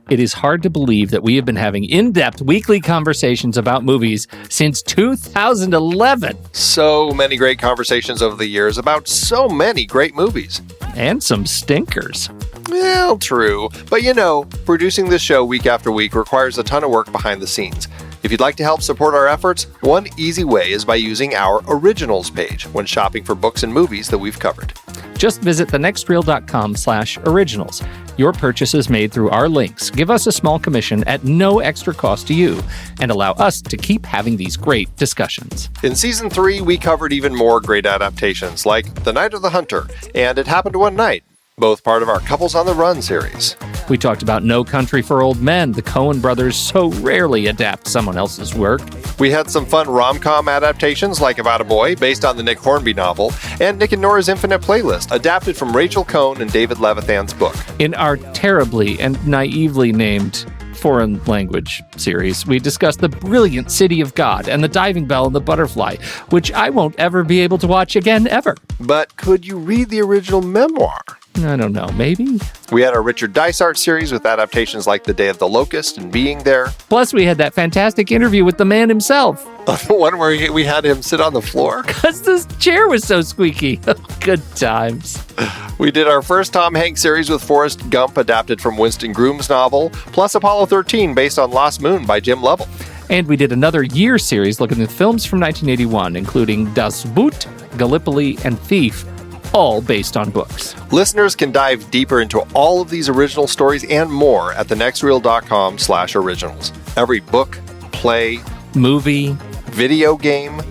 It is hard to believe that we have been having in-depth weekly conversations about movies since 2011. So many great conversations over the years about so many great movies. And some stinkers. Well, true. But you know, producing this show week after week requires a ton of work behind the scenes. If you'd like to help support our efforts, one easy way is by using our Originals page when shopping for books and movies that we've covered. Just visit thenextreel.com/originals. Your purchases made through our links give us a small commission at no extra cost to you and allow us to keep having these great discussions. In Season 3, we covered even more great adaptations like The Night of the Hunter and It Happened One Night, both part of our Couples on the Run series. We talked about No Country for Old Men. The Coen brothers so rarely adapt someone else's work. We had some fun rom-com adaptations like About a Boy, based on the Nick Hornby novel, and Nick and Nora's Infinite Playlist, adapted from Rachel Cohn and David Levithan's book. In our terribly and naively named foreign language series, we discussed The Brilliant City of God and The Diving Bell and the Butterfly, which I won't ever be able to watch again, ever. But could you read the original memoir? I don't know, maybe? We had our Richard Dysart series with adaptations like The Day of the Locust and Being There. Plus, we had that fantastic interview with the man himself. The one where we had him sit on the floor. Because this chair was so squeaky. Good times. We did our first Tom Hanks series with Forrest Gump, adapted from Winston Groom's novel, plus Apollo 13, based on Lost Moon by Jim Lovell. And we did another year series looking at films from 1981, including Das Boot, Gallipoli, and Thief, all based on books. Listeners can dive deeper into all of these original stories and more at thenextreel.com/originals. Every book, play, movie, video game.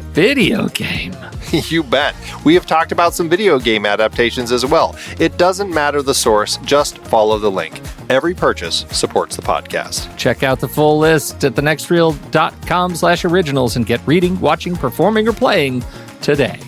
You bet. We have talked about some video game adaptations as well. It doesn't matter the source, just follow the link. Every purchase supports the podcast. Check out the full list at thenextreel.com/originals and get reading, watching, performing, or playing today.